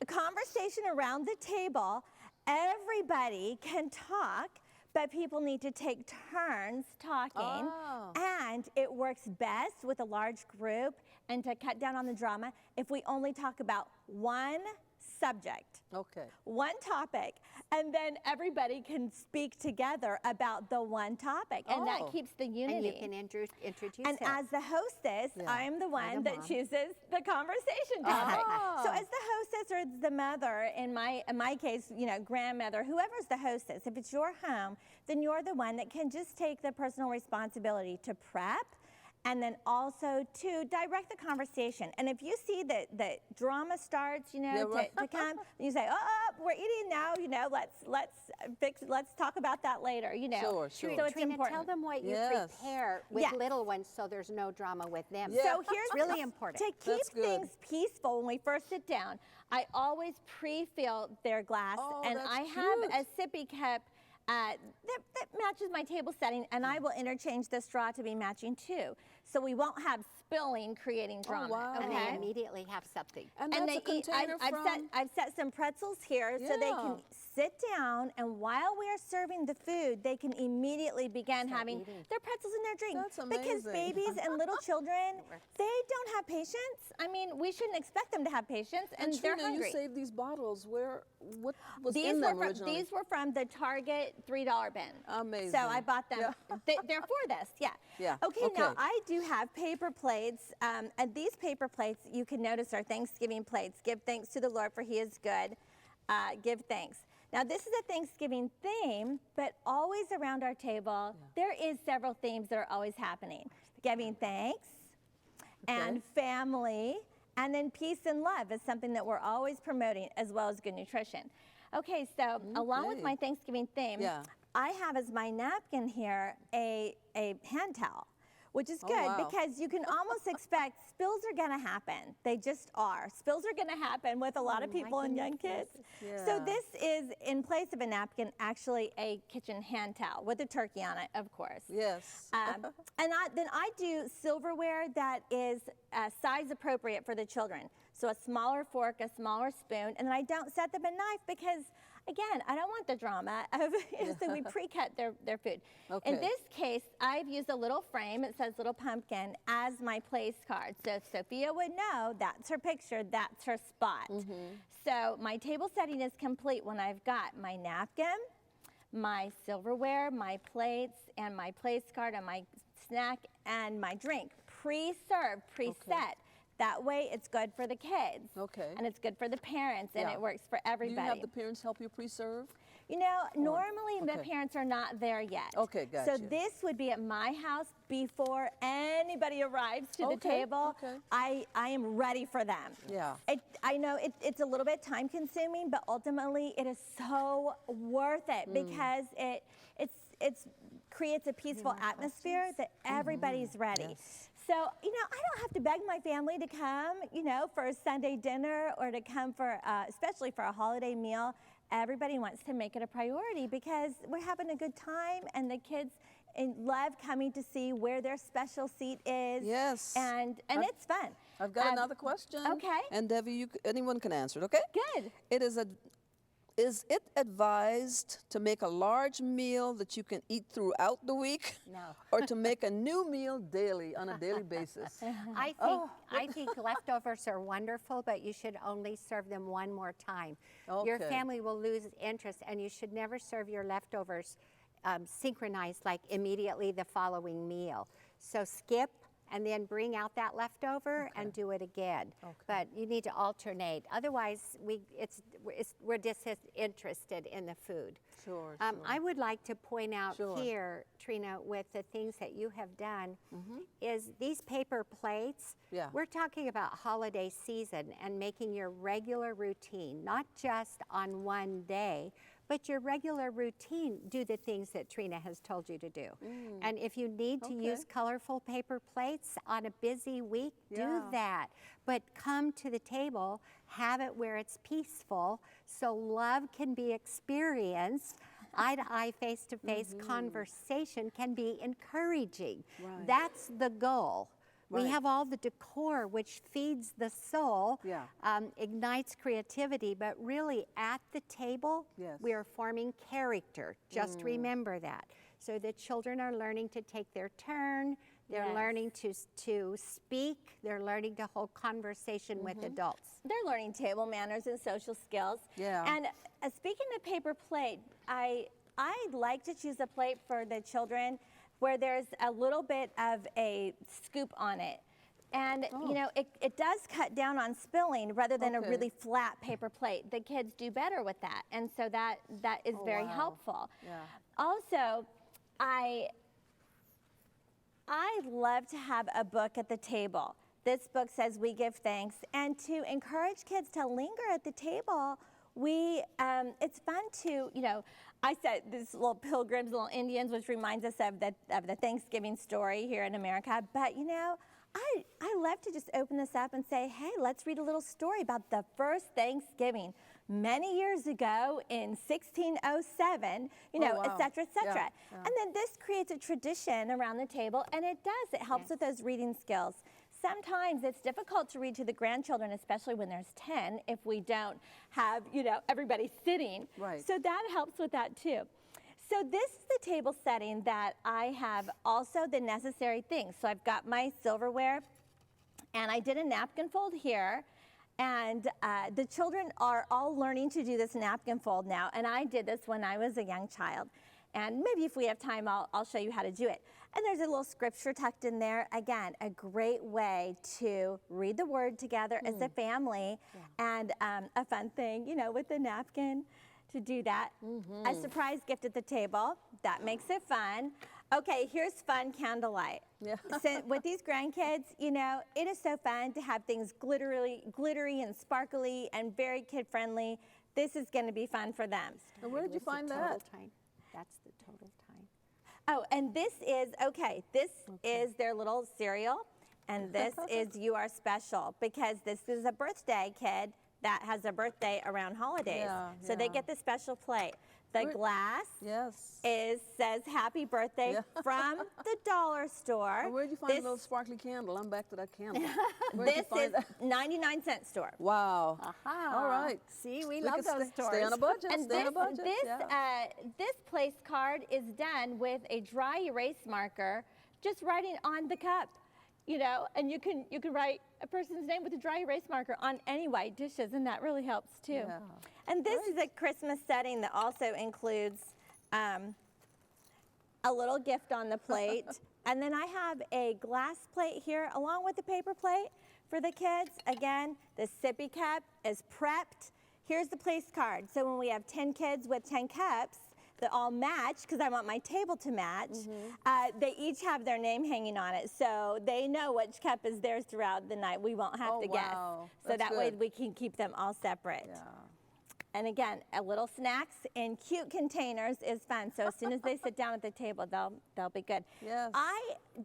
[SPEAKER 3] A conversation around the table, everybody can talk, but people need to take turns talking.
[SPEAKER 1] Oh.
[SPEAKER 3] And it works best with a large group and to cut down on the drama if we only talk about one subject.
[SPEAKER 1] Okay.
[SPEAKER 3] One topic, and then everybody can speak together about the one topic, and that keeps the unity.
[SPEAKER 2] And you can introduce
[SPEAKER 3] and
[SPEAKER 2] it.
[SPEAKER 3] as the hostess, I'm the one that chooses the conversation topic. So as the hostess or the mother, in my case, you know, grandmother, whoever's the hostess, if it's your home, then you're the one that can just take the personal responsibility to prep, and then also to direct the conversation. And if you see that drama starts, you know, to come, you say, oh, we're eating now, you know, let's talk about that later, you know.
[SPEAKER 1] Sure.
[SPEAKER 3] So it's
[SPEAKER 2] Trina,
[SPEAKER 3] important.
[SPEAKER 2] tell them what you prepare with little ones so there's no drama with them.
[SPEAKER 1] Yeah.
[SPEAKER 3] So here's
[SPEAKER 2] really important.
[SPEAKER 3] To keep things peaceful when we first sit down, I always pre-fill their glass, and I have a sippy cup that matches my table setting, and I will interchange the straw to be matching too. So we won't have spilling creating drama.
[SPEAKER 1] Wow.
[SPEAKER 2] And they immediately have something.
[SPEAKER 1] And
[SPEAKER 3] And
[SPEAKER 1] that's
[SPEAKER 3] they
[SPEAKER 1] a
[SPEAKER 3] eat.
[SPEAKER 1] container
[SPEAKER 3] I've set some pretzels here so they can sit down, and while we are serving the food, they can immediately begin having their pretzels and their drink.
[SPEAKER 1] That's amazing.
[SPEAKER 3] Because babies and little children, they don't have patience. I mean, we shouldn't expect them to have patience, and they're
[SPEAKER 1] Trina,
[SPEAKER 3] hungry.
[SPEAKER 1] you saved these bottles. What was
[SPEAKER 3] These
[SPEAKER 1] in them
[SPEAKER 3] were
[SPEAKER 1] originally?
[SPEAKER 3] These were from the Target $3 bin.
[SPEAKER 1] Amazing.
[SPEAKER 3] So I bought them.
[SPEAKER 1] Yeah.
[SPEAKER 3] They're for this, yeah.
[SPEAKER 1] Yeah,
[SPEAKER 3] Okay, now I do have paper plates, and these paper plates, you can notice, are Thanksgiving plates. Give thanks to the Lord, for He is good. Give thanks. Now, this is a Thanksgiving theme, but always around our table, there is several themes that are always happening. Giving thanks, and family, and then peace and love is something that we're always promoting, as well as good nutrition. Okay, so along with my Thanksgiving theme, I have as my napkin here a hand towel, which is good because you can almost expect spills are going to happen. They just are. Spills are going to happen with a lot of people and young kids. So this is, in place of a napkin, actually a kitchen hand towel with a turkey on it, of course.
[SPEAKER 1] Yes.
[SPEAKER 3] And then I do silverware that is size appropriate for the children. So a smaller fork, a smaller spoon, and then I don't set them a knife because, again, I don't want the drama of, so we pre-cut their food. In this case, I've used a little frame, it says Little Pumpkin, as my place card. So Sophia would know that's her picture, that's her spot. So my table setting is complete when I've got my napkin, my silverware, my plates, and my place card, and my snack, and my drink. Pre-served, preset. That way, it's good for the kids. And it's good for the parents, and it works for everybody.
[SPEAKER 1] Do you have the parents help you pre-serve?
[SPEAKER 3] You know, normally the parents are not there yet.
[SPEAKER 1] Okay, gotcha.
[SPEAKER 3] So this would be at my house before anybody arrives to the table. I am ready for them.
[SPEAKER 1] Yeah.
[SPEAKER 3] I know it's a little bit time consuming, but ultimately it is so worth it because it creates a peaceful atmosphere that everybody's ready. So, you know, I don't have to beg my family to come, you know, for a Sunday dinner or to come for, especially for a holiday meal. Everybody wants to make it a priority because we're having a good time, and the kids love coming to see where their special seat is.
[SPEAKER 1] Yes.
[SPEAKER 3] And it's fun.
[SPEAKER 1] I've got another question.
[SPEAKER 3] Okay.
[SPEAKER 1] And Devi, anyone can answer it, okay?
[SPEAKER 3] Good.
[SPEAKER 1] Is it advised to make a large meal that you can eat throughout the week?
[SPEAKER 2] No.
[SPEAKER 1] Or to make a new meal daily, on a daily basis?
[SPEAKER 2] I think leftovers are wonderful, but you should only serve them one more time. Your family will lose interest, and you should never serve your leftovers synchronized, like immediately the following meal. So skip and then bring out that leftover and do it again. But you need to alternate. Otherwise, we're disinterested in the food.
[SPEAKER 1] Sure,
[SPEAKER 2] I would like to point out
[SPEAKER 1] Sure.
[SPEAKER 2] here, Trina, with the things that you have done, is these paper plates.
[SPEAKER 1] Yeah.
[SPEAKER 2] We're talking about holiday season and making your regular routine, not just on one day, but your regular routine, do the things that Trina has told you to do. And if you need to use colorful paper plates on a busy week, do that. But come to the table, have it where it's peaceful, so love can be experienced. Eye-to-eye, face-to-face conversation can be encouraging.
[SPEAKER 1] Right.
[SPEAKER 2] That's the goal. We
[SPEAKER 1] Right.
[SPEAKER 2] have all the decor, which feeds the soul,
[SPEAKER 1] Yeah.
[SPEAKER 2] ignites creativity, but really at the table,
[SPEAKER 1] Yes.
[SPEAKER 2] we are forming character. Just remember that. So the children are learning to take their turn, they're
[SPEAKER 3] Yes.
[SPEAKER 2] learning to speak, they're learning to hold conversation with adults.
[SPEAKER 3] They're learning table manners and social skills.
[SPEAKER 1] Yeah.
[SPEAKER 3] And speaking of paper plate, I like to choose a plate for the children where there's a little bit of a scoop on it. And, you know, it does cut down on spilling rather than a
[SPEAKER 1] Okay.
[SPEAKER 3] really flat paper plate. The kids do better with that. And so that is very
[SPEAKER 1] wow.
[SPEAKER 3] helpful.
[SPEAKER 1] Yeah.
[SPEAKER 3] Also, I love to have a book at the table. This book says we give thanks, and to encourage kids to linger at the table, it's fun to, you know, I said this little pilgrims, little Indians, which reminds us of the Thanksgiving story here in America. But you know, I love to just open this up and say, hey, let's read a little story about the first Thanksgiving many years ago in 1607, you know,
[SPEAKER 1] wow.
[SPEAKER 3] et cetera, et cetera.
[SPEAKER 1] Yeah, yeah.
[SPEAKER 3] And then this creates a tradition around the table, and it helps with those reading skills. Sometimes it's difficult to read to the grandchildren, especially when there's 10, if we don't have, you know, everybody sitting.
[SPEAKER 1] Right.
[SPEAKER 3] So that helps with that too. So this is the table setting that I have also the necessary things. So I've got my silverware, and I did a napkin fold here. And the children are all learning to do this napkin fold now, and I did this when I was a young child. And maybe if we have time, I'll show you how to do it. And there's a little scripture tucked in there. Again, a great way to read the word together as a family, and a fun thing, you know, with the napkin to do that. A surprise gift at the table, that makes it fun. Okay, here's fun candlelight.
[SPEAKER 1] Yeah.
[SPEAKER 3] So with these grandkids, you know, it is so fun to have things glittery and sparkly and very kid-friendly. This is going to be fun for them.
[SPEAKER 1] And where did you find
[SPEAKER 2] Total
[SPEAKER 1] that?
[SPEAKER 2] time. That's the total time.
[SPEAKER 3] Oh, and this is their little cereal, and this is You Are Special, because this is a birthday kid that has a birthday around holidays.
[SPEAKER 1] Yeah,
[SPEAKER 3] so they
[SPEAKER 1] yeah.
[SPEAKER 3] get the special plate. The glass
[SPEAKER 1] Yes.
[SPEAKER 3] says happy birthday
[SPEAKER 1] Yeah.
[SPEAKER 3] from the dollar store.
[SPEAKER 1] And where'd you find
[SPEAKER 3] this,
[SPEAKER 1] the little sparkly candle? I'm back to that candle. Where'd you
[SPEAKER 3] This
[SPEAKER 1] find
[SPEAKER 3] is
[SPEAKER 1] that?
[SPEAKER 3] 99-cent store.
[SPEAKER 1] Wow.
[SPEAKER 2] Aha.
[SPEAKER 1] All right.
[SPEAKER 2] See, we
[SPEAKER 1] We
[SPEAKER 2] love
[SPEAKER 1] could
[SPEAKER 2] those
[SPEAKER 1] stay
[SPEAKER 2] stores.
[SPEAKER 1] on a budget.
[SPEAKER 3] And
[SPEAKER 1] Stay on a budget.
[SPEAKER 3] this place card is done with a dry erase marker, just writing on the cup, you know, and you can write a person's name with a dry erase marker on any white dishes, and that really helps too.
[SPEAKER 1] Yeah.
[SPEAKER 3] And this is a Christmas setting that also includes a little gift on the plate. And then I have a glass plate here along with the paper plate for the kids. Again, the sippy cup is prepped. Here's the place card. So when we have 10 kids with 10 cups that all match, because I want my table to match, they each have their name hanging on it. So they know which cup is theirs throughout the night. We won't have
[SPEAKER 1] Oh,
[SPEAKER 3] to guess.
[SPEAKER 1] wow.
[SPEAKER 3] So
[SPEAKER 1] That's
[SPEAKER 3] that way
[SPEAKER 1] good.
[SPEAKER 3] we can keep them all separate.
[SPEAKER 1] Yeah.
[SPEAKER 3] And again, a little snacks in cute containers is fun. So as soon as they sit down at the table, they'll be good.
[SPEAKER 1] Yes.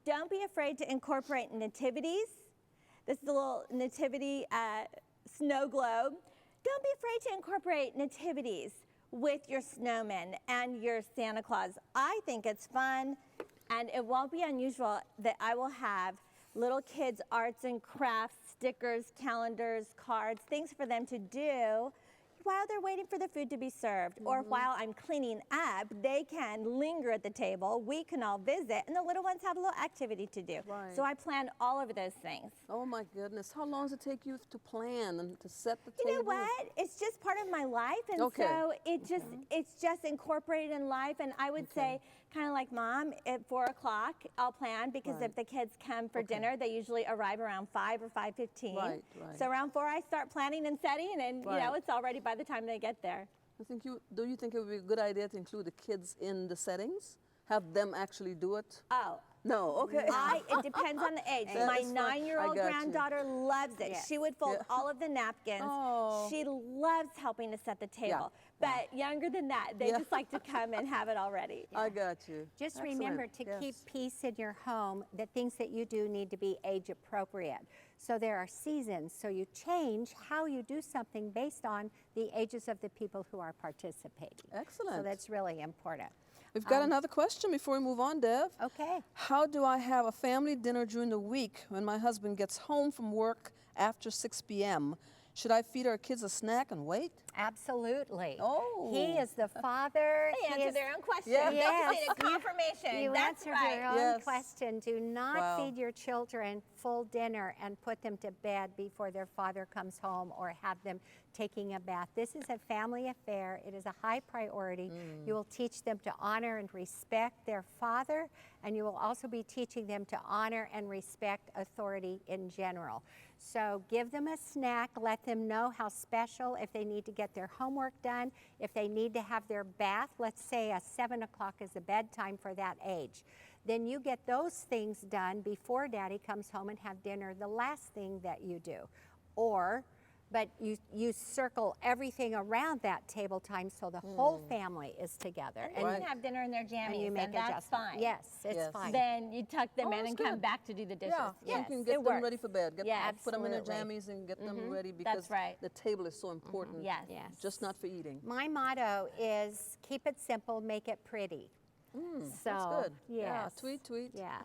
[SPEAKER 3] Don't be afraid to incorporate nativities. This is a little nativity snow globe. Don't be afraid to incorporate nativities with your snowmen and your Santa Claus. I think it's fun, and it won't be unusual that I will have little kids' arts and crafts, stickers, calendars, cards, things for them to do, while they're waiting for the food to be served, or while I'm cleaning up, they can linger at the table. We can all visit, and the little ones have a little activity to do.
[SPEAKER 1] Right.
[SPEAKER 3] So I plan all of those things.
[SPEAKER 1] Oh my goodness. How long does it take you to plan and to set the table?
[SPEAKER 3] You know what? It's just part of my life, and
[SPEAKER 1] Okay.
[SPEAKER 3] so it's just incorporated in life. And I would say, kind of like Mom, at 4 o'clock I'll plan, because
[SPEAKER 1] Right.
[SPEAKER 3] if the kids come for dinner, they usually arrive around 5 or 5:15.
[SPEAKER 1] Right.
[SPEAKER 3] So around 4 I start planning and setting, and you know,
[SPEAKER 1] Right.
[SPEAKER 3] it's all ready by the time they get there.
[SPEAKER 1] Do you think it would be a good idea to include the kids in the settings? Have them actually do it?
[SPEAKER 3] Oh.
[SPEAKER 1] No, okay.
[SPEAKER 3] It depends on the age.
[SPEAKER 1] That
[SPEAKER 3] My
[SPEAKER 1] is fine. I
[SPEAKER 3] 9-year-old
[SPEAKER 1] got you.
[SPEAKER 3] granddaughter loves it.
[SPEAKER 2] Yes.
[SPEAKER 3] She would fold
[SPEAKER 1] Yeah.
[SPEAKER 3] all of the napkins.
[SPEAKER 1] Oh.
[SPEAKER 3] She loves helping to set the table. But younger than that, they
[SPEAKER 1] Yeah.
[SPEAKER 3] just like to come and have it already.
[SPEAKER 1] I got you.
[SPEAKER 2] Just
[SPEAKER 1] Excellent.
[SPEAKER 2] remember to keep
[SPEAKER 1] Yes.
[SPEAKER 2] peace in your home. The things that you do need to be age appropriate. So there are seasons. So you change how you do something based on the ages of the people who are participating.
[SPEAKER 1] Excellent.
[SPEAKER 2] So that's really important.
[SPEAKER 1] We've got another question before we move on, Dev.
[SPEAKER 2] Okay.
[SPEAKER 1] How do I have a family dinner during the week when my husband gets home from work after 6 p.m.? Should I feed our kids a snack and wait?
[SPEAKER 2] Absolutely.
[SPEAKER 1] Oh.
[SPEAKER 2] He is the father.
[SPEAKER 3] They
[SPEAKER 2] He
[SPEAKER 3] answer
[SPEAKER 2] is-
[SPEAKER 3] their own question.
[SPEAKER 1] Yeah.
[SPEAKER 3] They
[SPEAKER 2] Yes.
[SPEAKER 3] just need a confirmation.
[SPEAKER 2] You
[SPEAKER 3] That's
[SPEAKER 2] answered
[SPEAKER 3] right.
[SPEAKER 2] your own
[SPEAKER 1] Yes.
[SPEAKER 2] question. Do not
[SPEAKER 1] Wow.
[SPEAKER 2] feed your children full dinner and put them to bed before their father comes home, or have them taking a bath. This is a family affair. It is a high priority. You will teach them to honor and respect their father, and you will also be teaching them to honor and respect authority in general. So give them a snack, let them know how special, if they need to get their homework done, if they need to have their bath, let's say 7 o'clock is the bedtime for that age. Then you get those things done before Daddy comes home and have dinner, the last thing that you do. But you circle everything around that table time so the whole family is together.
[SPEAKER 3] And they can have dinner in their jammies,
[SPEAKER 2] and you make
[SPEAKER 3] and that's
[SPEAKER 2] adjustments.
[SPEAKER 3] fine.
[SPEAKER 2] Yes, it's
[SPEAKER 1] Yes.
[SPEAKER 2] fine.
[SPEAKER 3] Then you tuck them
[SPEAKER 1] Oh,
[SPEAKER 3] in
[SPEAKER 1] that's
[SPEAKER 3] and come
[SPEAKER 1] good.
[SPEAKER 3] back to do the dishes.
[SPEAKER 1] Yeah, so
[SPEAKER 3] Yes,
[SPEAKER 1] you can
[SPEAKER 3] it
[SPEAKER 1] get them
[SPEAKER 3] works.
[SPEAKER 1] ready for bed.
[SPEAKER 3] Yeah,
[SPEAKER 1] Put them in their
[SPEAKER 2] absolutely.
[SPEAKER 1] jammies and get them ready, because
[SPEAKER 3] That's right.
[SPEAKER 1] the table is so important.
[SPEAKER 3] Yes.
[SPEAKER 2] Yes.
[SPEAKER 1] Just not for eating.
[SPEAKER 2] My motto is keep it simple, make it pretty. So,
[SPEAKER 1] That's good. Yeah,
[SPEAKER 2] yes.
[SPEAKER 1] tweet.
[SPEAKER 2] Yeah.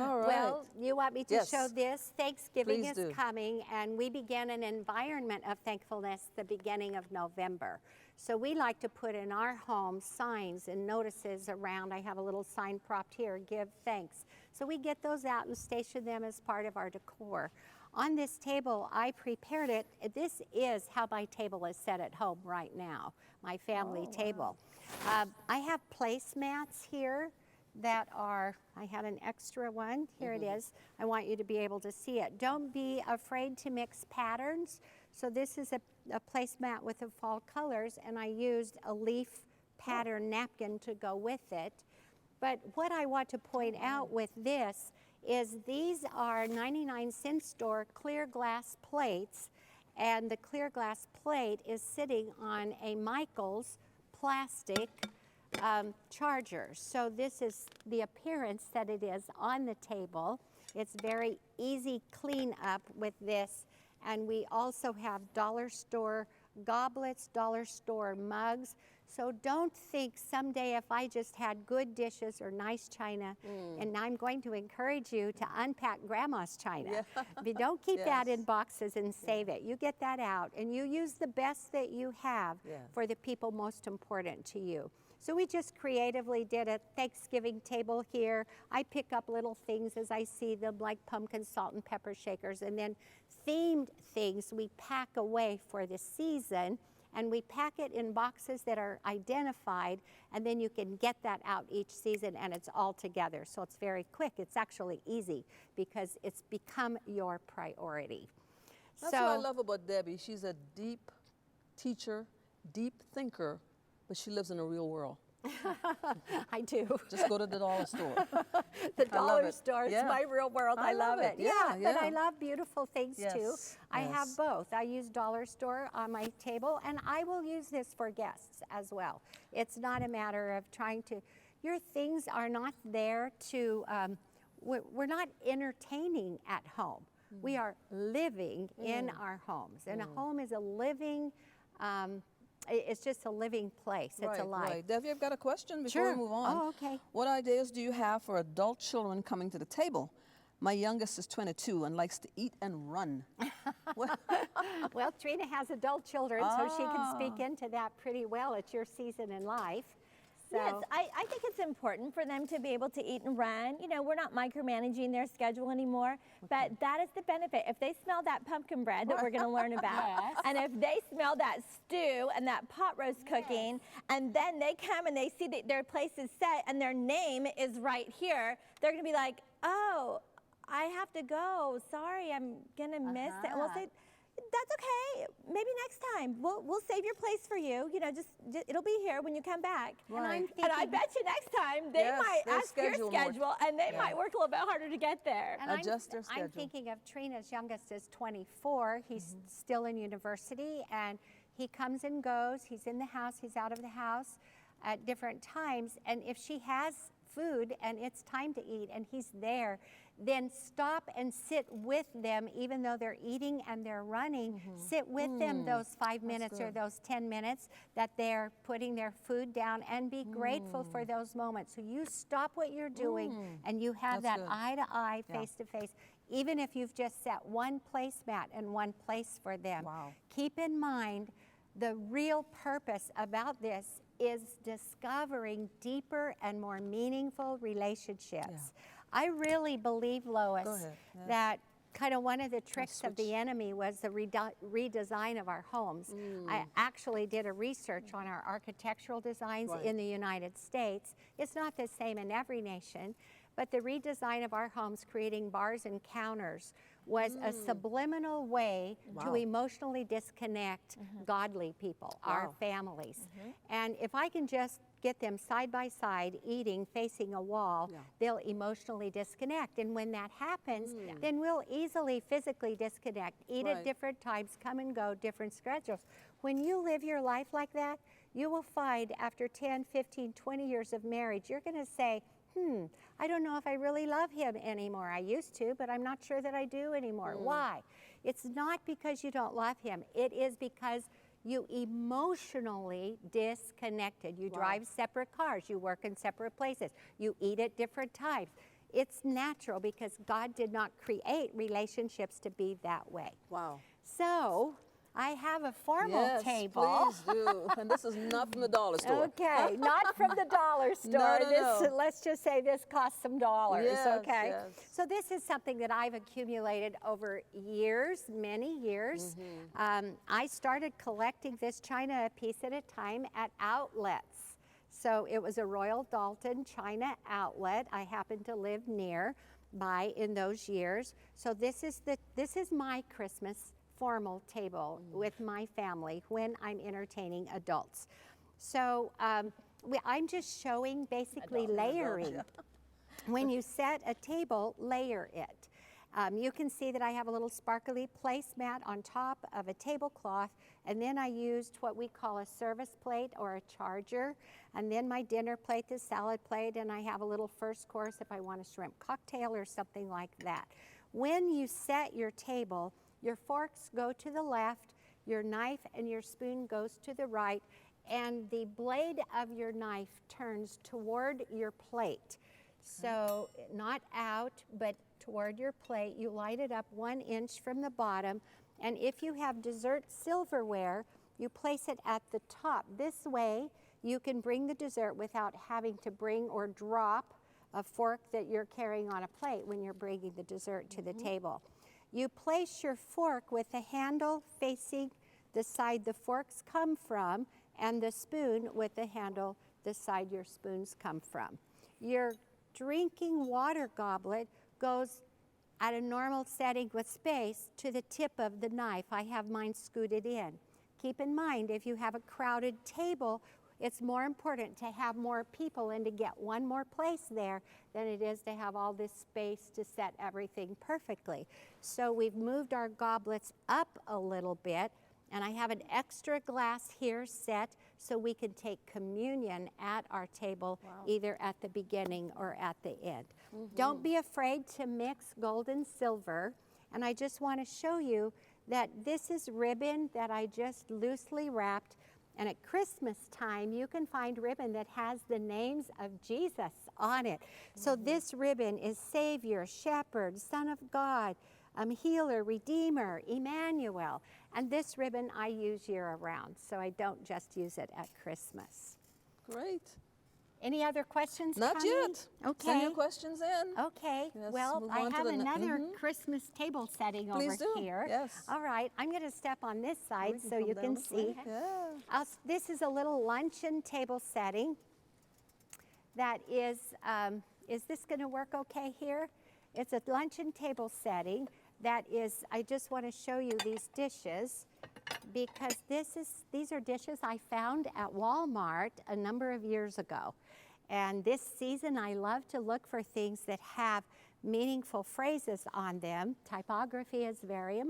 [SPEAKER 1] All right.
[SPEAKER 2] Well, you want me to
[SPEAKER 1] Yes.
[SPEAKER 2] show this? Thanksgiving
[SPEAKER 1] Please
[SPEAKER 2] is
[SPEAKER 1] do.
[SPEAKER 2] coming, and we begin an environment of thankfulness the beginning of November. So we like to put in our home signs and notices around. I have a little sign propped here, give thanks. So we get those out and station them as part of our decor. On this table, I prepared it. This is how my table is set at home right now, my family table. I have placemats here that are, I had an extra one, here it is. I want you to be able to see it. Don't be afraid to mix patterns. So this is a placemat with the fall colors, and I used a leaf pattern napkin to go with it. But what I want to point out with this is these are 99-cent store clear glass plates, and the clear glass plate is sitting on a Michaels plastic charger. So this is the appearance that it is on the table. It's very easy clean up with this. And we also have dollar store goblets, dollar store mugs. So don't think someday if I just had good dishes or nice china, and I'm going to encourage you to unpack grandma's china. If you don't keep that in boxes and save it, you get that out and you use the best that you have for the people most important to you. So we just creatively did a Thanksgiving table here. I pick up little things as I see them, like pumpkin salt and pepper shakers, and then themed things we pack away for the season, and we pack it in boxes that are identified, and then you can get that out each season and it's all together. So it's very quick. It's actually easy because it's become your priority.
[SPEAKER 1] That's what I love about Debbie. She's a deep teacher, deep thinker, but she lives in the real world.
[SPEAKER 2] I do.
[SPEAKER 1] Just go to the dollar store.
[SPEAKER 2] The
[SPEAKER 1] I love
[SPEAKER 2] dollar
[SPEAKER 1] it.
[SPEAKER 2] store is
[SPEAKER 1] Yeah.
[SPEAKER 2] my real world.
[SPEAKER 1] I
[SPEAKER 2] I love
[SPEAKER 1] love
[SPEAKER 2] it.
[SPEAKER 1] it. Yeah,
[SPEAKER 2] But I
[SPEAKER 1] yeah.
[SPEAKER 2] love beautiful things too.
[SPEAKER 1] Yes,
[SPEAKER 2] I have
[SPEAKER 1] yes.
[SPEAKER 2] both. I use dollar store on my table, and I will use this for guests as well. It's not a matter of trying to, your things are not there to, we're not entertaining at home. We are living in our homes, and a home is a living, it's just a living place. It's alive.
[SPEAKER 1] Right. Debbie, I've got a question before
[SPEAKER 2] Sure.
[SPEAKER 1] we move on.
[SPEAKER 2] Oh, okay.
[SPEAKER 1] What ideas do you have for adult children coming to the table? My youngest is 22 and likes to eat and run.
[SPEAKER 2] Well, Trina has adult children, so she can speak into that pretty well. It's your season in life. So.
[SPEAKER 3] Yes, I think it's important for them to be able to eat and run. You know, we're not micromanaging their schedule anymore, but that is the benefit. If they smell that pumpkin bread that we're going to learn about,
[SPEAKER 2] Yes.
[SPEAKER 3] and if they smell that stew and that pot roast cooking, and then they come and they see that their place is set and their name is right here, they're going to be like, oh, I have to go. Sorry, I'm going to miss it. And we'll say, that's okay. Maybe next time we'll save your place for you. You know, just it'll be here when you come back.
[SPEAKER 1] Right.
[SPEAKER 3] And I bet you next time they
[SPEAKER 1] Yes,
[SPEAKER 3] might
[SPEAKER 1] they'll
[SPEAKER 3] ask your
[SPEAKER 1] schedule more.
[SPEAKER 3] schedule and they might work a little bit harder to get there.
[SPEAKER 2] And
[SPEAKER 1] Adjust their schedule.
[SPEAKER 2] I'm thinking of Trina's youngest is 24. He's still in university, and he comes and goes. He's in the house. He's out of the house at different times. And if she has food and it's time to eat and he's there, then stop and sit with them, even though they're eating and they're running. Sit with them those 5 minutes or those 10 minutes that they're putting their food down, and be grateful for those moments. So you stop what you're doing and you have
[SPEAKER 1] That's
[SPEAKER 2] that
[SPEAKER 1] good.
[SPEAKER 2] eye-to-eye,
[SPEAKER 1] Yeah.
[SPEAKER 2] face-to-face, even if you've just set one placemat and one place for them.
[SPEAKER 1] Wow.
[SPEAKER 2] Keep in mind, the real purpose about this is discovering deeper and more meaningful relationships. I really believe, Lois,
[SPEAKER 1] Go ahead, yes.
[SPEAKER 2] that kind of one of the tricks of
[SPEAKER 1] switch.
[SPEAKER 2] the enemy was the redesign of our homes. I actually did a research on our architectural designs
[SPEAKER 1] Right.
[SPEAKER 2] in the United States. It's not the same in every nation, but the redesign of our homes, creating bars and counters, was a subliminal way to
[SPEAKER 1] Wow.
[SPEAKER 2] emotionally disconnect godly people, our
[SPEAKER 1] Wow.
[SPEAKER 2] families. And if I can just get them side by side, eating, facing a wall,
[SPEAKER 1] Yeah.
[SPEAKER 2] they'll emotionally disconnect. And when that happens, then we'll easily physically disconnect, eat
[SPEAKER 1] Right.
[SPEAKER 2] at different times, come and go, different schedules. When you live your life like that, you will find after 10, 15, 20 years of marriage, you're going to say, I don't know if I really love him anymore. I used to, but I'm not sure that I do anymore. Why? It's not because you don't love him. It is because you emotionally disconnected. You drive separate cars. You work in separate places. You eat at different times. It's natural because God did not create relationships to be that way.
[SPEAKER 1] Wow.
[SPEAKER 2] So I have a formal
[SPEAKER 1] Yes,
[SPEAKER 2] table.
[SPEAKER 1] please do. And this is not from the dollar store.
[SPEAKER 2] Okay, not from the dollar store.
[SPEAKER 1] No.
[SPEAKER 2] Let's just say this costs some dollars,
[SPEAKER 1] Yes,
[SPEAKER 2] okay?
[SPEAKER 1] yes.
[SPEAKER 2] So this is something that I've accumulated over years, many years. I started collecting this china a piece at a time at outlets. So it was a Royal Dalton china outlet I happened to live near by in those years. So this is my Christmas formal table with my family when I'm entertaining adults. So I'm just showing basically layering. When you set a table, layer it. You can see that I have a little sparkly placemat on top of a tablecloth, and then I used what we call a service plate or a charger, and then my dinner plate, the salad plate, and I have a little first course if I want a shrimp cocktail or something like that. When you set your table, your forks go to the left, your knife and your spoon goes to the right, and the blade of your knife turns toward your plate. So not out, but toward your plate. You light it up 1 inch from the bottom, and if you have dessert silverware, you place it at the top. This way, you can bring the dessert without having to bring or drop a fork that you're carrying on a plate when you're bringing the dessert to the table. You place your fork with the handle facing the side the forks come from, and the spoon with the handle the side your spoons come from. Your drinking water goblet goes at a normal setting with space to the tip of the knife. I have mine scooted in. Keep in mind, if you have a crowded table, it's more important to have more people and to get one more place there than it is to have all this space to set everything perfectly. So we've moved our goblets up a little bit, and I have an extra glass here set so we can take communion at our table, either at the beginning or at the end. Don't be afraid to mix gold and silver. And I just want to show you that this is ribbon that I just loosely wrapped. And at Christmas time, you can find ribbon that has the names of Jesus on it. So this ribbon is Savior, Shepherd, Son of God, Healer, Redeemer, Emmanuel. And this ribbon I use year around, so I don't just use it at Christmas.
[SPEAKER 1] Great.
[SPEAKER 2] Any other questions,
[SPEAKER 1] Not
[SPEAKER 2] Connie?
[SPEAKER 1] yet.
[SPEAKER 2] Okay.
[SPEAKER 1] Send your questions in.
[SPEAKER 2] Okay.
[SPEAKER 1] Yes,
[SPEAKER 2] Well,
[SPEAKER 1] move
[SPEAKER 2] I
[SPEAKER 1] on to
[SPEAKER 2] have
[SPEAKER 1] the
[SPEAKER 2] another Christmas table setting
[SPEAKER 1] Please
[SPEAKER 2] over
[SPEAKER 1] do.
[SPEAKER 2] here.
[SPEAKER 1] Yes.
[SPEAKER 2] All right. I'm going to step on this side so
[SPEAKER 1] come
[SPEAKER 2] you
[SPEAKER 1] down
[SPEAKER 2] can
[SPEAKER 1] this way.
[SPEAKER 2] see.
[SPEAKER 1] Yeah.
[SPEAKER 2] This is a little luncheon table setting that is this going to work okay here? It's a luncheon table setting that is, I just want to show you these dishes because these are dishes I found at Walmart a number of years ago. And this season I love to look for things that have meaningful phrases on them. Typography is very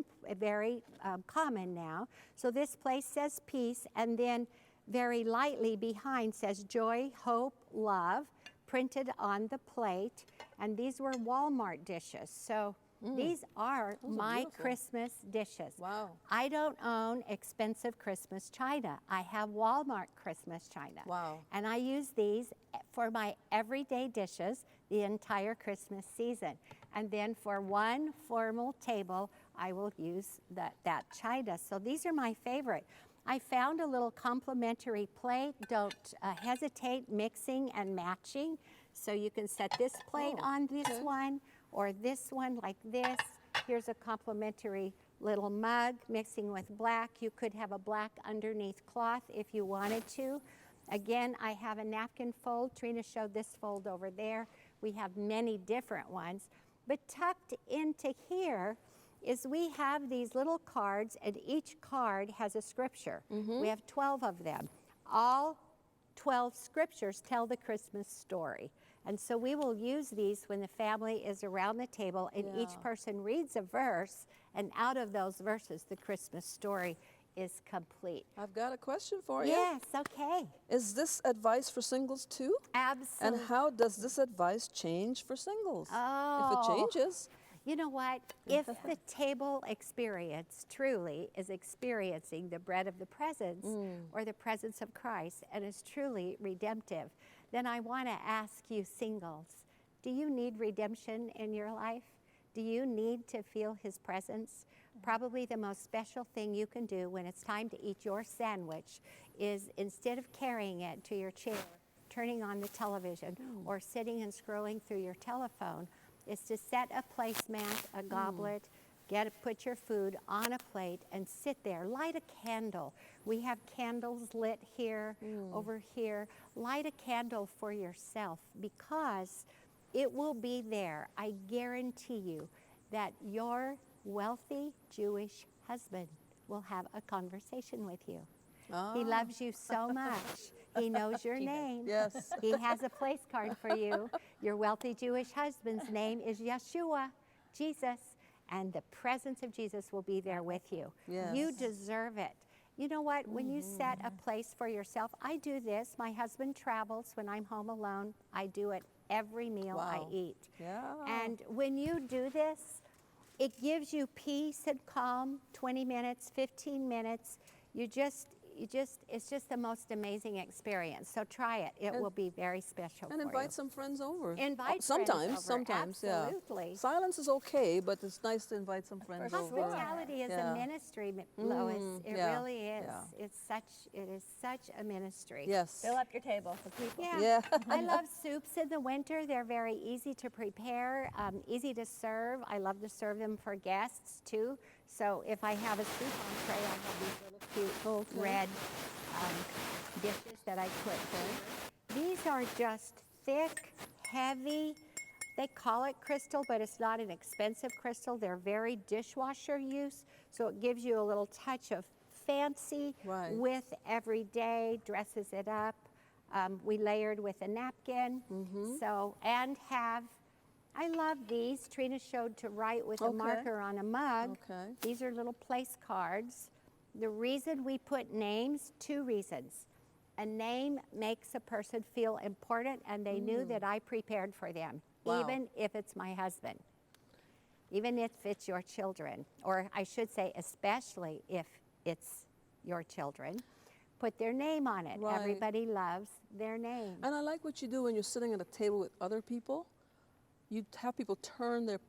[SPEAKER 2] common now. So this place says peace, and then very lightly behind says joy, hope, love, printed on the plate. And these were Walmart dishes. So these are my
[SPEAKER 1] beautiful.
[SPEAKER 2] Christmas dishes.
[SPEAKER 1] Wow.
[SPEAKER 2] I don't own expensive Christmas china. I have Walmart Christmas china.
[SPEAKER 1] Wow.
[SPEAKER 2] And I use these for my everyday dishes the entire Christmas season. And then for one formal table, I will use that china. So these are my favorite. I found a little complimentary plate. Don't hesitate mixing and matching. So you can set this plate on this one or this one like this. Here's a complimentary little mug mixing with black. You could have a black underneath cloth if you wanted to. Again, I have a napkin fold. Trina showed this fold over there. We have many different ones. But tucked into here is we have these little cards, and each card has a scripture. We have 12 of them. All 12 scriptures tell the Christmas story. And so we will use these when the family is around the table and each person reads a verse, and out of those verses, the Christmas story is complete.
[SPEAKER 1] I've got a question for you.
[SPEAKER 2] Yes, okay.
[SPEAKER 1] Is this advice for singles too?
[SPEAKER 2] Absolutely.
[SPEAKER 1] And how does this advice change for singles? If
[SPEAKER 2] Oh.
[SPEAKER 1] it changes.
[SPEAKER 2] You know what? If the table experience truly is experiencing the bread of the presence or the presence of Christ and is truly redemptive, then I want to ask you singles, do you need redemption in your life? Do you need to feel his presence? Probably the most special thing you can do when it's time to eat your sandwich is, instead of carrying it to your chair, turning on the television or sitting and scrolling through your telephone, is to set a placemat, a goblet, put your food on a plate and sit there. Light a candle. We have candles lit here, over here. Light a candle for yourself, because it will be there. I guarantee you that your wealthy Jewish husband will have a conversation with you. He loves you so much. He knows your name.
[SPEAKER 1] Yes.
[SPEAKER 2] He has a place card for you. Your wealthy Jewish husband's name is Yeshua, Jesus, and the presence of Jesus will be there with you.
[SPEAKER 1] Yes.
[SPEAKER 2] You deserve it. You know what? When you set a place for yourself, I do this. My husband travels when I'm home alone. I do it every meal I
[SPEAKER 1] Wow.
[SPEAKER 2] eat.
[SPEAKER 1] Yeah.
[SPEAKER 2] And when you do this, it gives you peace and calm, 20 minutes, 15 minutes. It's just the most amazing experience. So try it. It will be very special
[SPEAKER 1] And
[SPEAKER 2] for
[SPEAKER 1] invite
[SPEAKER 2] you.
[SPEAKER 1] some friends over.
[SPEAKER 2] Invite
[SPEAKER 1] sometimes,
[SPEAKER 2] friends over. Absolutely.
[SPEAKER 1] yeah. Silence is okay, but it's nice to invite some friends over.
[SPEAKER 2] Hospitality is a ministry, Lois. It
[SPEAKER 1] yeah,
[SPEAKER 2] really is.
[SPEAKER 1] yeah.
[SPEAKER 2] It is such a ministry.
[SPEAKER 1] Yes.
[SPEAKER 3] Fill up your table for people.
[SPEAKER 2] Yeah.
[SPEAKER 1] Yeah.
[SPEAKER 2] I love soups in the winter. They're very easy to prepare, easy to serve. I love to serve them for guests too. So if I have a soup entree, I have these little cute little red dishes that I put in. These are just thick, heavy. They call it crystal, but it's not an expensive crystal. They're very dishwasher use, so it gives you a little touch of fancy
[SPEAKER 1] Right.
[SPEAKER 2] with everyday, dresses it up. We layered with a napkin. So, and I love these. Trina showed to write with a
[SPEAKER 1] Okay.
[SPEAKER 2] marker on a mug.
[SPEAKER 1] Okay.
[SPEAKER 2] These are little place cards. The reason we put names, 2 reasons. A name makes a person feel important, and they knew that I prepared for them,
[SPEAKER 1] Wow.
[SPEAKER 2] even if it's my husband, even if it's your children, or I should say especially if it's your children. put their name on it.
[SPEAKER 1] Right.
[SPEAKER 2] Everybody loves their name.
[SPEAKER 1] And I like what you do when you're sitting at a table with other people. You have people turn their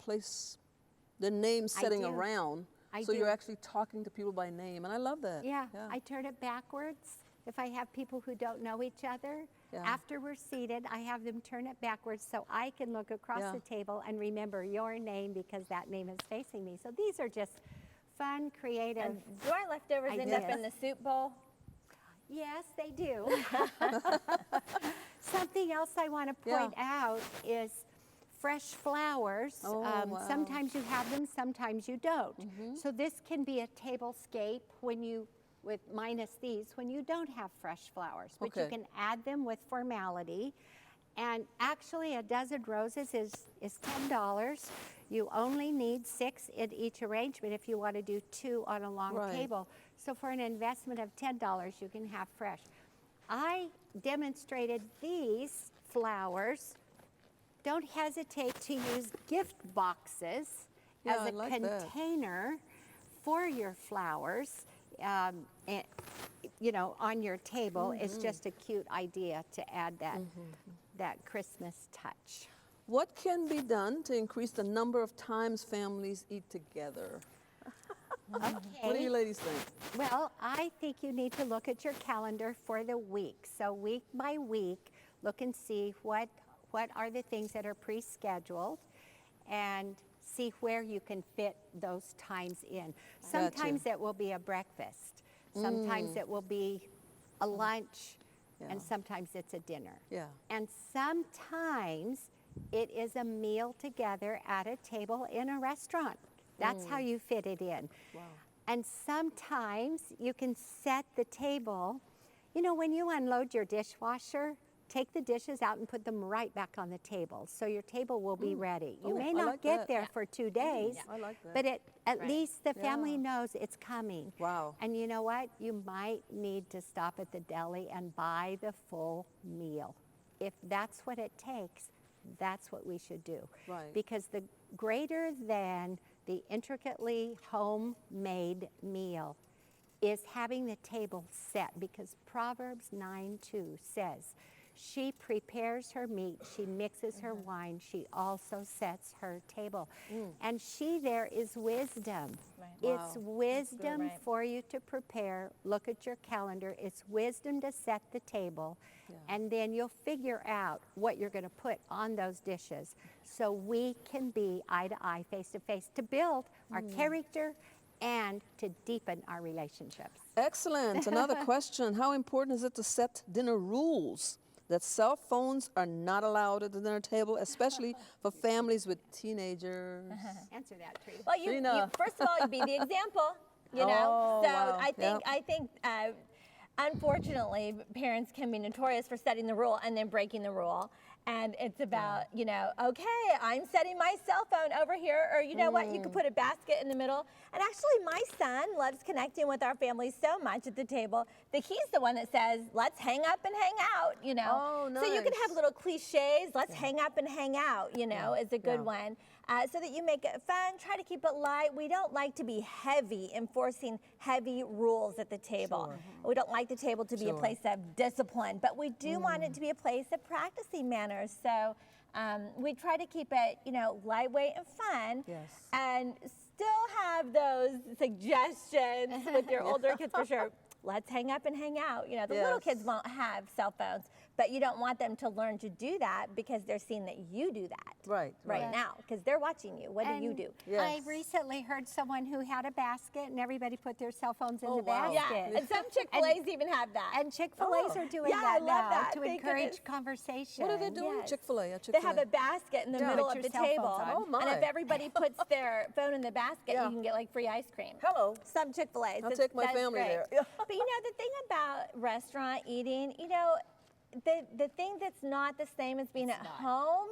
[SPEAKER 1] name setting
[SPEAKER 2] do.
[SPEAKER 1] around.
[SPEAKER 2] I
[SPEAKER 1] So
[SPEAKER 2] do.
[SPEAKER 1] you're actually talking to people by name. And I love that.
[SPEAKER 2] Yeah, I turn it backwards. If I have people who don't know each other,
[SPEAKER 1] Yeah.
[SPEAKER 2] after we're seated, I have them turn it backwards so I can look across
[SPEAKER 1] Yeah.
[SPEAKER 2] the table and remember your name because that name is facing me. So these are just fun, creative.
[SPEAKER 3] And do our leftovers end up in the soup bowl?
[SPEAKER 2] Yes, they do. Something else I want to
[SPEAKER 1] Yeah.
[SPEAKER 2] point out is fresh flowers.
[SPEAKER 1] Oh, wow.
[SPEAKER 2] Sometimes you have them, sometimes you don't. So this can be a tablescape when you, with minus these, when you don't have fresh flowers. But you
[SPEAKER 1] Okay.
[SPEAKER 2] can add them with formality. And actually, a dozen roses is $10. You only need 6 in each arrangement if you want to do 2 on a long
[SPEAKER 1] Right.
[SPEAKER 2] table. So for an investment of $10, you can have fresh. I demonstrated these flowers. Don't hesitate to use gift boxes
[SPEAKER 1] Yeah,
[SPEAKER 2] as
[SPEAKER 1] I
[SPEAKER 2] a
[SPEAKER 1] like that.
[SPEAKER 2] container for your flowers. And, you know, on your table. It's just a cute idea to add that Christmas touch.
[SPEAKER 1] What can be done to increase the number of times families eat together? What do you ladies think?
[SPEAKER 2] Well, I think you need to look at your calendar for the week. So week by week, look and see what are the things that are pre-scheduled and see where you can fit those times in. Sometimes it will be a breakfast. Sometimes it will be a lunch.
[SPEAKER 1] Yeah.
[SPEAKER 2] And sometimes it's a dinner.
[SPEAKER 1] Yeah.
[SPEAKER 2] And sometimes it is a meal together at a table in a restaurant. That's how you fit it in.
[SPEAKER 1] Wow.
[SPEAKER 2] And sometimes you can set the table. You know, when you unload your dishwasher, take the dishes out and put them right back on the table. So your table will be ready. You
[SPEAKER 1] Oh,
[SPEAKER 2] may
[SPEAKER 1] I
[SPEAKER 2] not
[SPEAKER 1] like
[SPEAKER 2] get
[SPEAKER 1] that.
[SPEAKER 2] there for 2 days,
[SPEAKER 1] I like that.
[SPEAKER 2] but at
[SPEAKER 3] Right.
[SPEAKER 2] least the family
[SPEAKER 1] Yeah.
[SPEAKER 2] knows it's coming.
[SPEAKER 1] Wow.
[SPEAKER 2] And you know what? You might need to stop at the deli and buy the full meal. If that's what it takes, that's what we should do.
[SPEAKER 1] Right.
[SPEAKER 2] Because the greater than the intricately homemade meal is having the table set, because Proverbs 9:2 says, she prepares her meat, she mixes her wine, she also sets her table. And she there is wisdom.
[SPEAKER 3] Right.
[SPEAKER 2] It's
[SPEAKER 1] Wow.
[SPEAKER 2] wisdom
[SPEAKER 3] right.
[SPEAKER 2] for you to prepare. Look at your calendar. It's wisdom to set the table. And then you'll figure out what you're going to put on those dishes so we can be eye to eye, face to face, to build our character and to deepen our relationships.
[SPEAKER 1] Excellent. Another question. How important is it to set dinner rules that cell phones are not allowed at the dinner table, especially for families with teenagers?
[SPEAKER 2] Answer that, Trina.
[SPEAKER 3] Well, you
[SPEAKER 1] Trina.
[SPEAKER 3] first of all, you be the example, you know.
[SPEAKER 1] Oh,
[SPEAKER 3] So
[SPEAKER 1] wow.
[SPEAKER 3] I think, unfortunately, parents can be notorious for setting the rule and then breaking the rule. And it's about, you know, okay, I'm setting my cell phone over here, or you know what, you could put a basket in the middle. And actually, my son loves connecting with our family so much at the table that he's the one that says, let's hang up and hang out, you know.
[SPEAKER 1] Oh,
[SPEAKER 3] So you can
[SPEAKER 1] nice.
[SPEAKER 3] have little cliches, let's hang up and hang out, you know, is a good one. So that you make it fun, try to keep it light. We don't like to be heavy, enforcing heavy rules at the table. We don't like the table to be a
[SPEAKER 1] Sure.
[SPEAKER 3] place of discipline, but we do want it to be a place of practicing manners. So we try to keep it, you know, lightweight and fun,
[SPEAKER 1] Yes.
[SPEAKER 3] and still have those suggestions with your older kids for sure. Let's hang up and hang out. You know, the little kids
[SPEAKER 1] Yes.
[SPEAKER 3] won't have cell phones, but you don't want them to learn to do that because they're seeing that you do that
[SPEAKER 1] Right.
[SPEAKER 3] now because they're watching you. What do you
[SPEAKER 2] And
[SPEAKER 3] do?
[SPEAKER 2] I
[SPEAKER 1] Yes.
[SPEAKER 2] recently heard someone who had a basket and everybody put their cell phones in
[SPEAKER 1] Oh,
[SPEAKER 2] the
[SPEAKER 1] wow.
[SPEAKER 2] basket.
[SPEAKER 3] Yeah, and some Chick-fil-A's even have that.
[SPEAKER 2] And Chick-fil-A's are doing
[SPEAKER 3] Yeah,
[SPEAKER 2] that
[SPEAKER 3] I love
[SPEAKER 2] now
[SPEAKER 3] that.
[SPEAKER 2] to
[SPEAKER 3] Thank
[SPEAKER 2] encourage
[SPEAKER 3] goodness.
[SPEAKER 2] conversation.
[SPEAKER 1] What are they doing?
[SPEAKER 3] Yes.
[SPEAKER 1] Chick-fil-A.
[SPEAKER 3] They
[SPEAKER 1] Chick-fil-A.
[SPEAKER 3] have a basket in the
[SPEAKER 1] Yeah.
[SPEAKER 3] middle
[SPEAKER 2] Put
[SPEAKER 3] of
[SPEAKER 2] your
[SPEAKER 3] the
[SPEAKER 2] cell phones
[SPEAKER 3] table.
[SPEAKER 2] on.
[SPEAKER 1] Oh, my.
[SPEAKER 3] And if everybody puts their phone in the basket,
[SPEAKER 1] Yeah.
[SPEAKER 3] you can get like free ice cream.
[SPEAKER 1] Hello.
[SPEAKER 3] Some Chick-fil-A's.
[SPEAKER 1] I'll
[SPEAKER 3] That's-
[SPEAKER 1] take my
[SPEAKER 3] that's
[SPEAKER 1] family
[SPEAKER 3] great.
[SPEAKER 1] there. Yeah.
[SPEAKER 3] But you know, the thing about restaurant eating, you know, the thing that's not the same as being at home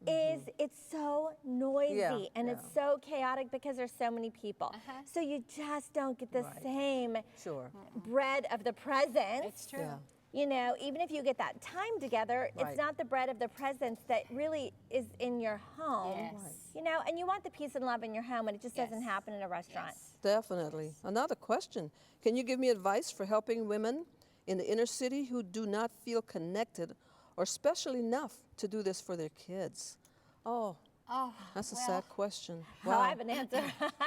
[SPEAKER 3] is it's so noisy and it's so chaotic because there's so many people. So you just don't get the
[SPEAKER 1] Right.
[SPEAKER 3] same
[SPEAKER 1] Sure.
[SPEAKER 3] bread of the presence.
[SPEAKER 2] It's true.
[SPEAKER 1] Yeah.
[SPEAKER 3] You know, even if you get that time together,
[SPEAKER 1] Right.
[SPEAKER 3] it's not the bread of the presence that really is in your home.
[SPEAKER 2] Yes. Right.
[SPEAKER 3] You know, and you want the peace and love in your home, and it just doesn't
[SPEAKER 2] Yes.
[SPEAKER 3] happen in a restaurant.
[SPEAKER 2] Yes.
[SPEAKER 1] Definitely. Another question. Can you give me advice for helping women in the inner city who do not feel connected or special enough to do this for their kids? Oh, that's a sad question.
[SPEAKER 3] Oh, I have an answer.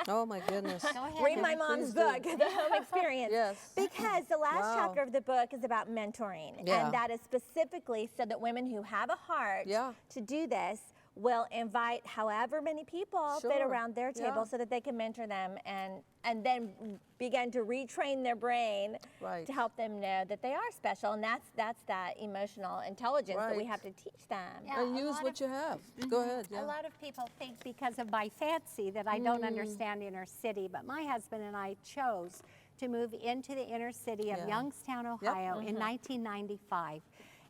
[SPEAKER 1] Oh, my goodness.
[SPEAKER 2] Go ahead.
[SPEAKER 3] Read my
[SPEAKER 1] Please
[SPEAKER 3] mom's
[SPEAKER 1] do.
[SPEAKER 3] book, The Home Experience.
[SPEAKER 1] Yes.
[SPEAKER 3] Because the last
[SPEAKER 1] Wow.
[SPEAKER 3] chapter of the book is about mentoring.
[SPEAKER 1] Yeah.
[SPEAKER 3] And that is specifically so that women who have a heart
[SPEAKER 1] Yeah.
[SPEAKER 3] to do this will invite however many people fit
[SPEAKER 1] Sure.
[SPEAKER 3] around their table
[SPEAKER 1] Yeah.
[SPEAKER 3] so that they can mentor them and then begin to retrain their brain
[SPEAKER 1] Right.
[SPEAKER 3] to help them know that they are special. And that's that emotional intelligence that we
[SPEAKER 1] Right.
[SPEAKER 3] have to teach them.
[SPEAKER 2] Yeah,
[SPEAKER 1] And
[SPEAKER 2] a
[SPEAKER 1] use
[SPEAKER 2] lot
[SPEAKER 1] what
[SPEAKER 2] of-
[SPEAKER 1] you have. Go ahead. Yeah.
[SPEAKER 2] A lot of people think because of my fancy that I don't understand inner city, but my husband and I chose to move into the inner city of
[SPEAKER 1] Yeah.
[SPEAKER 2] Youngstown, Ohio in 1995.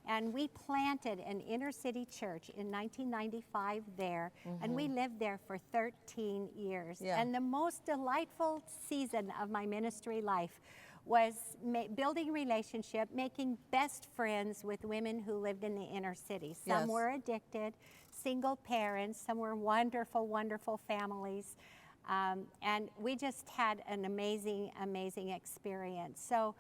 [SPEAKER 2] And we planted an inner city church in 1995 there, and we lived there for 13 years.
[SPEAKER 1] Yeah.
[SPEAKER 2] And the most delightful season of my ministry life was building relationship, making best friends with women who lived in the inner city. Some
[SPEAKER 1] Yes.
[SPEAKER 2] were addicted, single parents, some were wonderful, wonderful families. And we just had an amazing, amazing experience. So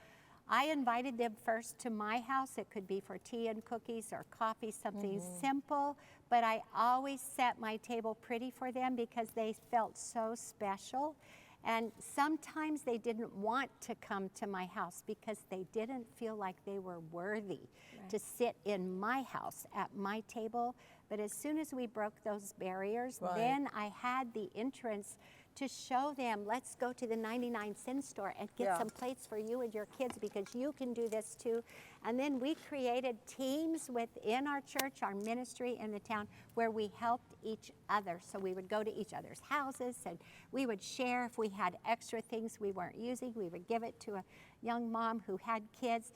[SPEAKER 2] I invited them first to my house. It could be for tea and cookies or coffee, something simple, but I always set my table pretty for them because they felt so special. And sometimes they didn't want to come to my house because they didn't feel like they were worthy to sit in my house at my table. But as soon as we broke those barriers,
[SPEAKER 1] Right.
[SPEAKER 2] then I had the entrance to show them, let's go to the 99-cent store and get
[SPEAKER 1] Yeah.
[SPEAKER 2] some plates for you and your kids because you can do this too. And then we created teams within our church, our ministry in the town, where we helped each other. So we would go to each other's houses and we would share if we had extra things we weren't using. We would give it to a young mom who had kids.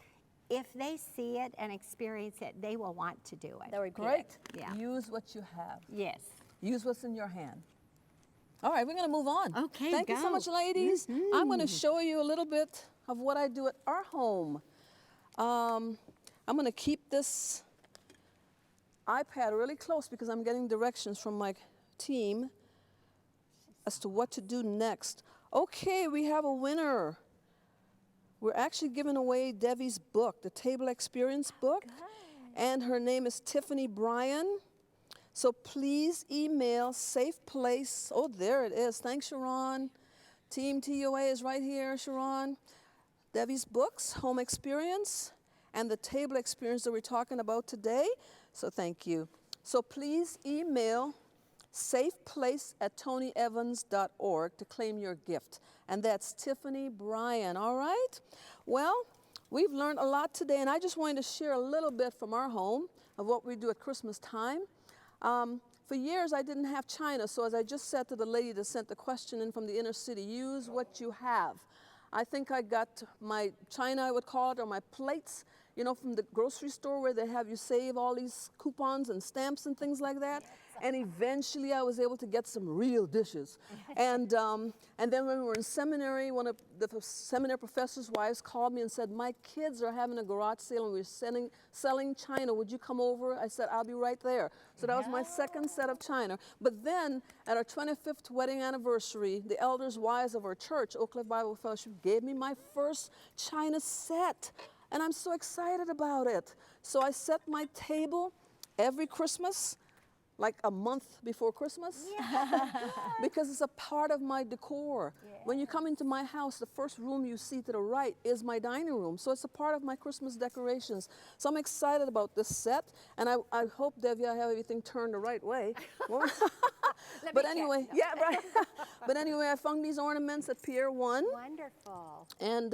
[SPEAKER 2] If they see it and experience it, they will want to do it.
[SPEAKER 3] They'll repeat
[SPEAKER 1] Great.
[SPEAKER 3] it.
[SPEAKER 2] Yeah.
[SPEAKER 1] Use what you have.
[SPEAKER 2] Yes.
[SPEAKER 1] Use what's in your hand. All right, we're going to move on.
[SPEAKER 2] Okay,
[SPEAKER 1] Thank you so
[SPEAKER 2] go.
[SPEAKER 1] much, ladies. I'm going to show you a little bit of what I do at our home. I'm going to keep this iPad really close because I'm getting directions from my team as to what to do next. Okay, we have a winner. We're actually giving away Devi's book, the Table Experience book, and her name is Tiffany Bryan. So please email Safe Place. Oh, there it is. Thanks, Sharon. Team TOA is right here, Sharon. Devi's books, Home Experience, and the Table Experience that we're talking about today. So thank you. So please email safeplace@tonyevans.org to claim your gift. And that's Tiffany Bryan, all right? Well, we've learned a lot today, and I just wanted to share a little bit from our home of what we do at Christmas time. For years, I didn't have china, so as I just said to the lady that sent the question in from the inner city, use what you have. I think I got my china, I would call it, or my plates, you know, from the grocery store where they have you save all these coupons and stamps and things like that. And eventually I was able to get some real dishes. And then when we were in seminary, one of the seminary professors' wives called me and said, my kids are having a garage sale and we're selling china. Would you come over? I said, I'll be right there. So that was my second set of china. But then at our 25th wedding anniversary, the elders' wives of our church, Oak Cliff Bible Fellowship, gave me my first china set. And I'm so excited about it. So I set my table every Christmas, like a month before Christmas, because it's a part of my decor. When you come into my house, the first room you see to the right is my dining room. So it's a part of my Christmas decorations. So I'm excited about this set, and I hope, Devi, I have everything turned the right way. But anyway, yeah, right. But anyway, I found these ornaments at Pier 1.
[SPEAKER 2] Wonderful.
[SPEAKER 1] And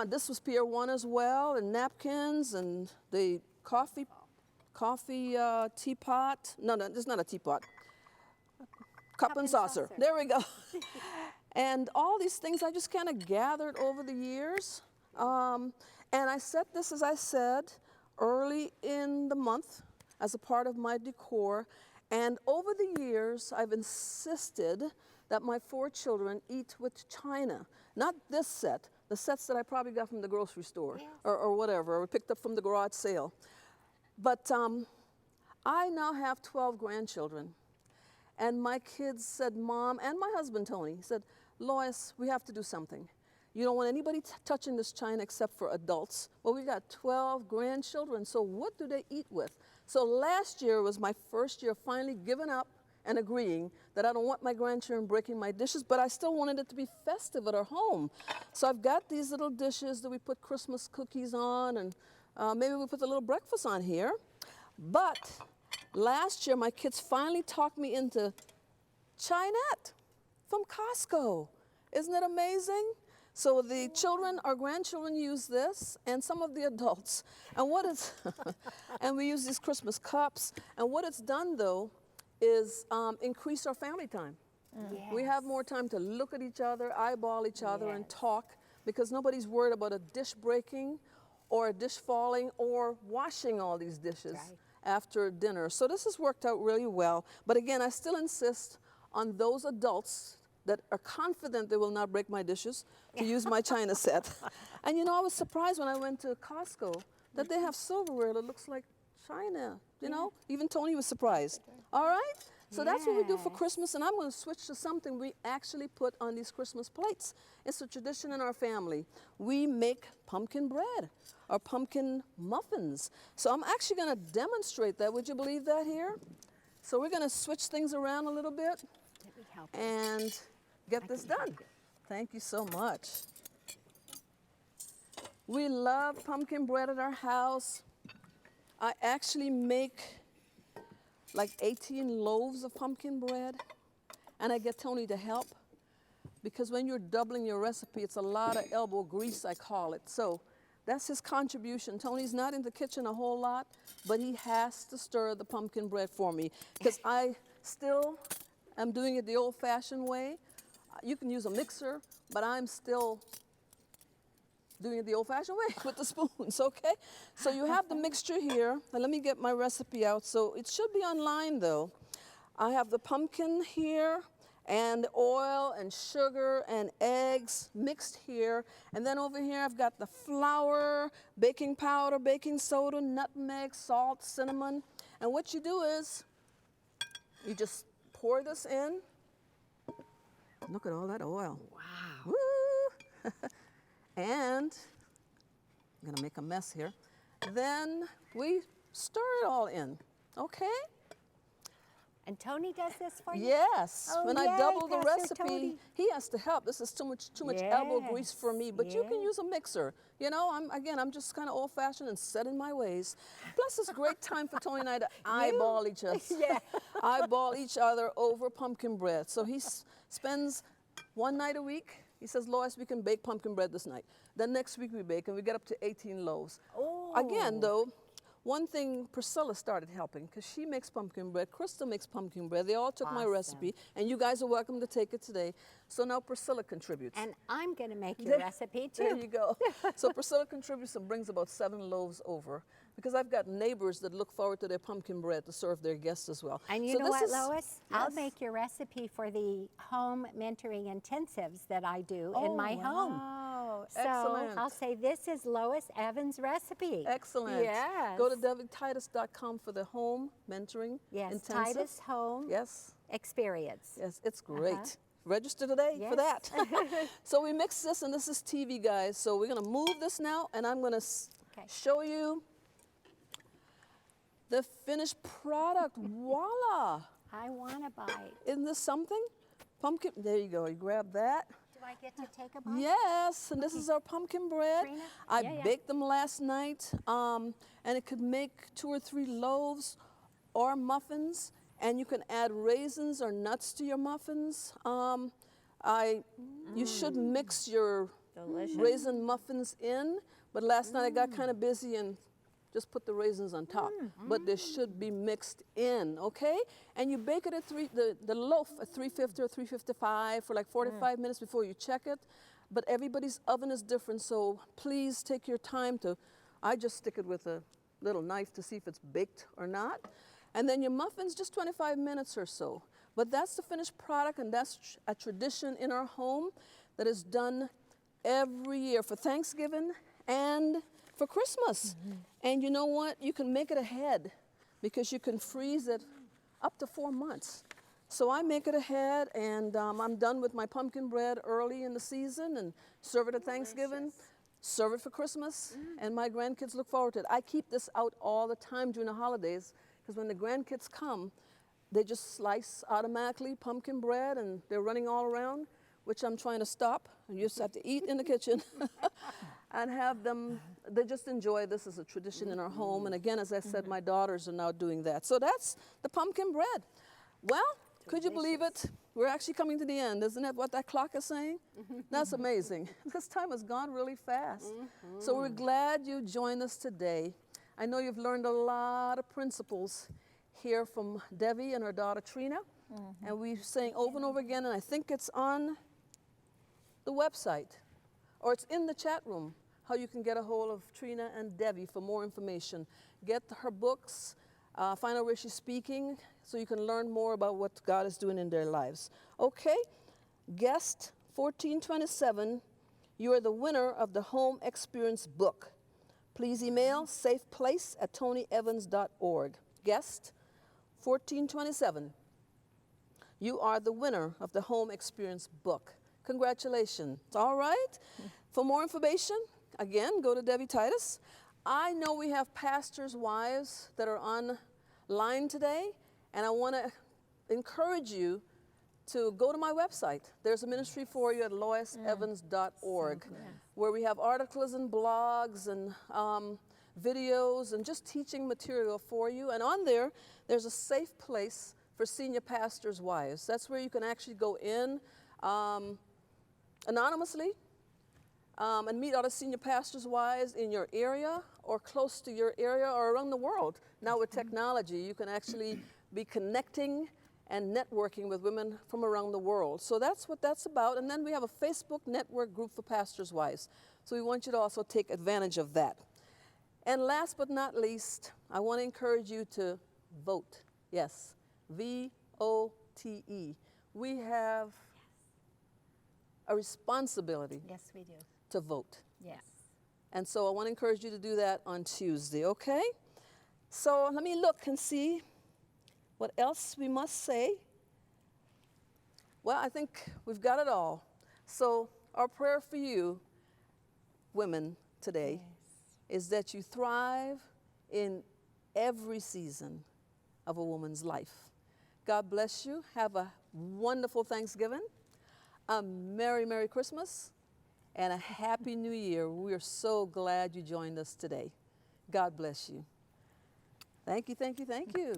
[SPEAKER 1] this was Pier 1 as well, and napkins and the coffee teapot. No, this is not a teapot. Cup and saucer. There we go. And all these things I just kind of gathered over the years. And I set this, as I said, early in the month as a part of my decor. And over the years, I've insisted that my 4 children eat with china. Not this set, the sets that I probably got from the grocery store or whatever, or picked up from the garage sale. But I now have 12 grandchildren. And my kids said, Mom, and my husband, Tony, said, Lois, we have to do something. You don't want anybody touching this china except for adults. Well, we got 12 grandchildren, so what do they eat with? So last year was my first year finally giving up and agreeing that I don't want my grandchildren breaking my dishes, but I still wanted it to be festive at our home. So I've got these little dishes that we put Christmas cookies on, and maybe we put a little breakfast on here. But last year, my kids finally talked me into Chinette from Costco. Isn't it amazing? So the children, our grandchildren use this, and some of the adults. And what it's, and we use these Christmas cups. And what it's done, though, is increase our family time.
[SPEAKER 2] Yes.
[SPEAKER 1] We have more time to look at each other, eyeball each other, and
[SPEAKER 2] Yes.
[SPEAKER 1] talk, because nobody's worried about a dish breaking or a dish falling or washing all these dishes
[SPEAKER 2] Right.
[SPEAKER 1] after dinner. So this has worked out really well. But again, I still insist on those adults that are confident they will not break my dishes to use my china set. And you know, I was surprised when I went to Costco that they have silverware that looks like china, you know? Even Tony was surprised. All right? So that's what we do for
[SPEAKER 2] Yes.
[SPEAKER 1] Christmas, and I'm going to switch to something we actually put on these Christmas plates. It's a tradition in our family. We make pumpkin bread or pumpkin muffins. So I'm actually going to demonstrate that. Would you believe that here? So we're going to switch things around a little bit
[SPEAKER 2] Let me help you.
[SPEAKER 1] and get this
[SPEAKER 2] can help
[SPEAKER 1] done. Thank you so much. We love pumpkin bread at our house. I actually make like 18 loaves of pumpkin bread, and I get Tony to help, because when you're doubling your recipe, it's a lot of elbow grease, I call it. So that's his contribution. Tony's not in the kitchen a whole lot, but he has to stir the pumpkin bread for me, because I still am doing it the old-fashioned way. You can use a mixer, but I'm still doing it the old-fashioned way with the spoons, okay? So you have the mixture here. Now let me get my recipe out. So it should be online, though. I have the pumpkin here, and oil and sugar and eggs mixed here. And then over here I've got the flour, baking powder, baking soda, nutmeg, salt, cinnamon. And what you do is you just pour this in. Look at all that oil.
[SPEAKER 2] Wow.
[SPEAKER 1] Woo! And I'm gonna make a mess here. Then we stir it all in, okay?
[SPEAKER 2] And Tony does this for you?
[SPEAKER 1] Yes.
[SPEAKER 2] Oh,
[SPEAKER 1] when I
[SPEAKER 2] yay,
[SPEAKER 1] double the
[SPEAKER 2] Pastor
[SPEAKER 1] recipe,
[SPEAKER 2] Tony.
[SPEAKER 1] he has to help. This is too much elbow grease for me. But you can
[SPEAKER 2] Yes.
[SPEAKER 1] use a mixer. You know, I'm just kind of old-fashioned and set in my ways. Plus, it's a great time for Tony and I to eyeball each other.
[SPEAKER 2] Yeah.
[SPEAKER 1] Eyeball each other over pumpkin bread. So he spends one night a week. He says, Lois, we can bake pumpkin bread this night. Then next week we bake, and we get up to 18 loaves.
[SPEAKER 2] Oh.
[SPEAKER 1] Again, though, one thing, Priscilla started helping, because she makes pumpkin bread. Krista makes pumpkin bread. They all took my
[SPEAKER 2] Awesome.
[SPEAKER 1] recipe, and you guys are welcome to take it today. So now Priscilla contributes.
[SPEAKER 2] And I'm going to make your recipe too.
[SPEAKER 1] There you go. So Priscilla contributes and brings about 7 loaves over, because I've got neighbors that look forward to their pumpkin bread to serve their guests as well.
[SPEAKER 2] And you
[SPEAKER 1] So
[SPEAKER 2] know
[SPEAKER 1] this
[SPEAKER 2] what,
[SPEAKER 1] is-
[SPEAKER 2] Lois? I'll
[SPEAKER 1] Yes.
[SPEAKER 2] make your recipe for the home mentoring intensives that I do in my home.
[SPEAKER 1] Wow.
[SPEAKER 2] So
[SPEAKER 1] Excellent.
[SPEAKER 2] I'll say this is Lois Evans' recipe.
[SPEAKER 1] Excellent.
[SPEAKER 2] Yes.
[SPEAKER 1] Go to DeviTitus.com for the home mentoring
[SPEAKER 2] Yes,
[SPEAKER 1] intensive.
[SPEAKER 2] Titus Home
[SPEAKER 1] Yes.
[SPEAKER 2] Experience.
[SPEAKER 1] Yes, it's great. Register today for
[SPEAKER 2] Yes.
[SPEAKER 1] that. So we mix this, and this is TV, guys. So we're going to move this now, and I'm going to
[SPEAKER 2] Okay.
[SPEAKER 1] show you the finished product. Voila!
[SPEAKER 2] I want to bite.
[SPEAKER 1] Isn't this something? Pumpkin, there you go. You grab that.
[SPEAKER 2] Do I get to take a bite?
[SPEAKER 1] Yes, and this is our pumpkin bread.
[SPEAKER 2] Trina?
[SPEAKER 1] I
[SPEAKER 2] Yeah, yeah.
[SPEAKER 1] baked them last night, and it could make 2 or 3 loaves or muffins, and you can add raisins or nuts to your muffins. You should mix your
[SPEAKER 3] Delicious.
[SPEAKER 1] raisin muffins in, but last night I got kind of busy and just put the raisins on top. But they should be mixed in, okay? And you bake it at the loaf at 350 or 355 for like 45 minutes before you check it. But everybody's oven is different, so please take your time to, I just stick it with a little knife to see if it's baked or not. And then your muffins, just 25 minutes or so. But that's the finished product, and that's a tradition in our home that is done every year for Thanksgiving and for Christmas. And you know what? You can make it ahead, because you can freeze it up to 4 months. So I make it ahead, and I'm done with my pumpkin bread early in the season and serve it at Thanksgiving, serve it for Christmas, and my grandkids look forward to it. I keep this out all the time during the holidays because when the grandkids come, they just slice automatically pumpkin bread and they're running all around, which I'm trying to stop. You just have to eat in the kitchen and have them, they just enjoy this as a tradition in our home. And again, as I said, my daughters are now doing that. So that's the pumpkin bread. Well, could you believe it? We're actually coming to the end. Isn't that what that clock is saying? That's amazing. This time has gone really fast. So we're glad you joined us today. I know you've learned a lot of principles here from Devi and her daughter Trina. And we're saying over and over again, and I think it's on the website, or it's in the chat room, how you can get a hold of Trina and Devi for more information. Get her books, find out where she's speaking, so you can learn more about what God is doing in their lives. Okay, guest 1427, you are the winner of the Home Experience book. Please email safeplace@tonyevans.org. Guest 1427, you are the winner of the Home Experience book. Congratulations. All right. For more information, again, go to Devi Titus. I know we have pastors' wives that are online today, and I want to encourage you to go to my website. There's a ministry for you at loisevans.org, where we have articles and blogs and videos and just teaching material for you. And on there, there's a safe place for senior pastors' wives. That's where you can actually go in anonymously and meet other senior pastors' wives in your area or close to your area or around the world. Now with technology, you can actually be connecting and networking with women from around the world. So that's what that's about. And then we have a Facebook network group for pastors' wives. So we want you to also take advantage of that. And last but not least, I want to encourage you to vote. Yes, V-O-T-E. We have a responsibility
[SPEAKER 2] Yes, we do.
[SPEAKER 1] to vote.
[SPEAKER 2] Yes.
[SPEAKER 1] And so I want to encourage you to do that on Tuesday, okay? So let me look and see what else we must say. Well, I think we've got it all. So our prayer for you, women, today is that you thrive in every season of a woman's life. God bless you. Have a wonderful Thanksgiving, a Merry, Merry Christmas, and a Happy New Year. We are so glad you joined us today. God bless you. Thank you, thank you, thank you.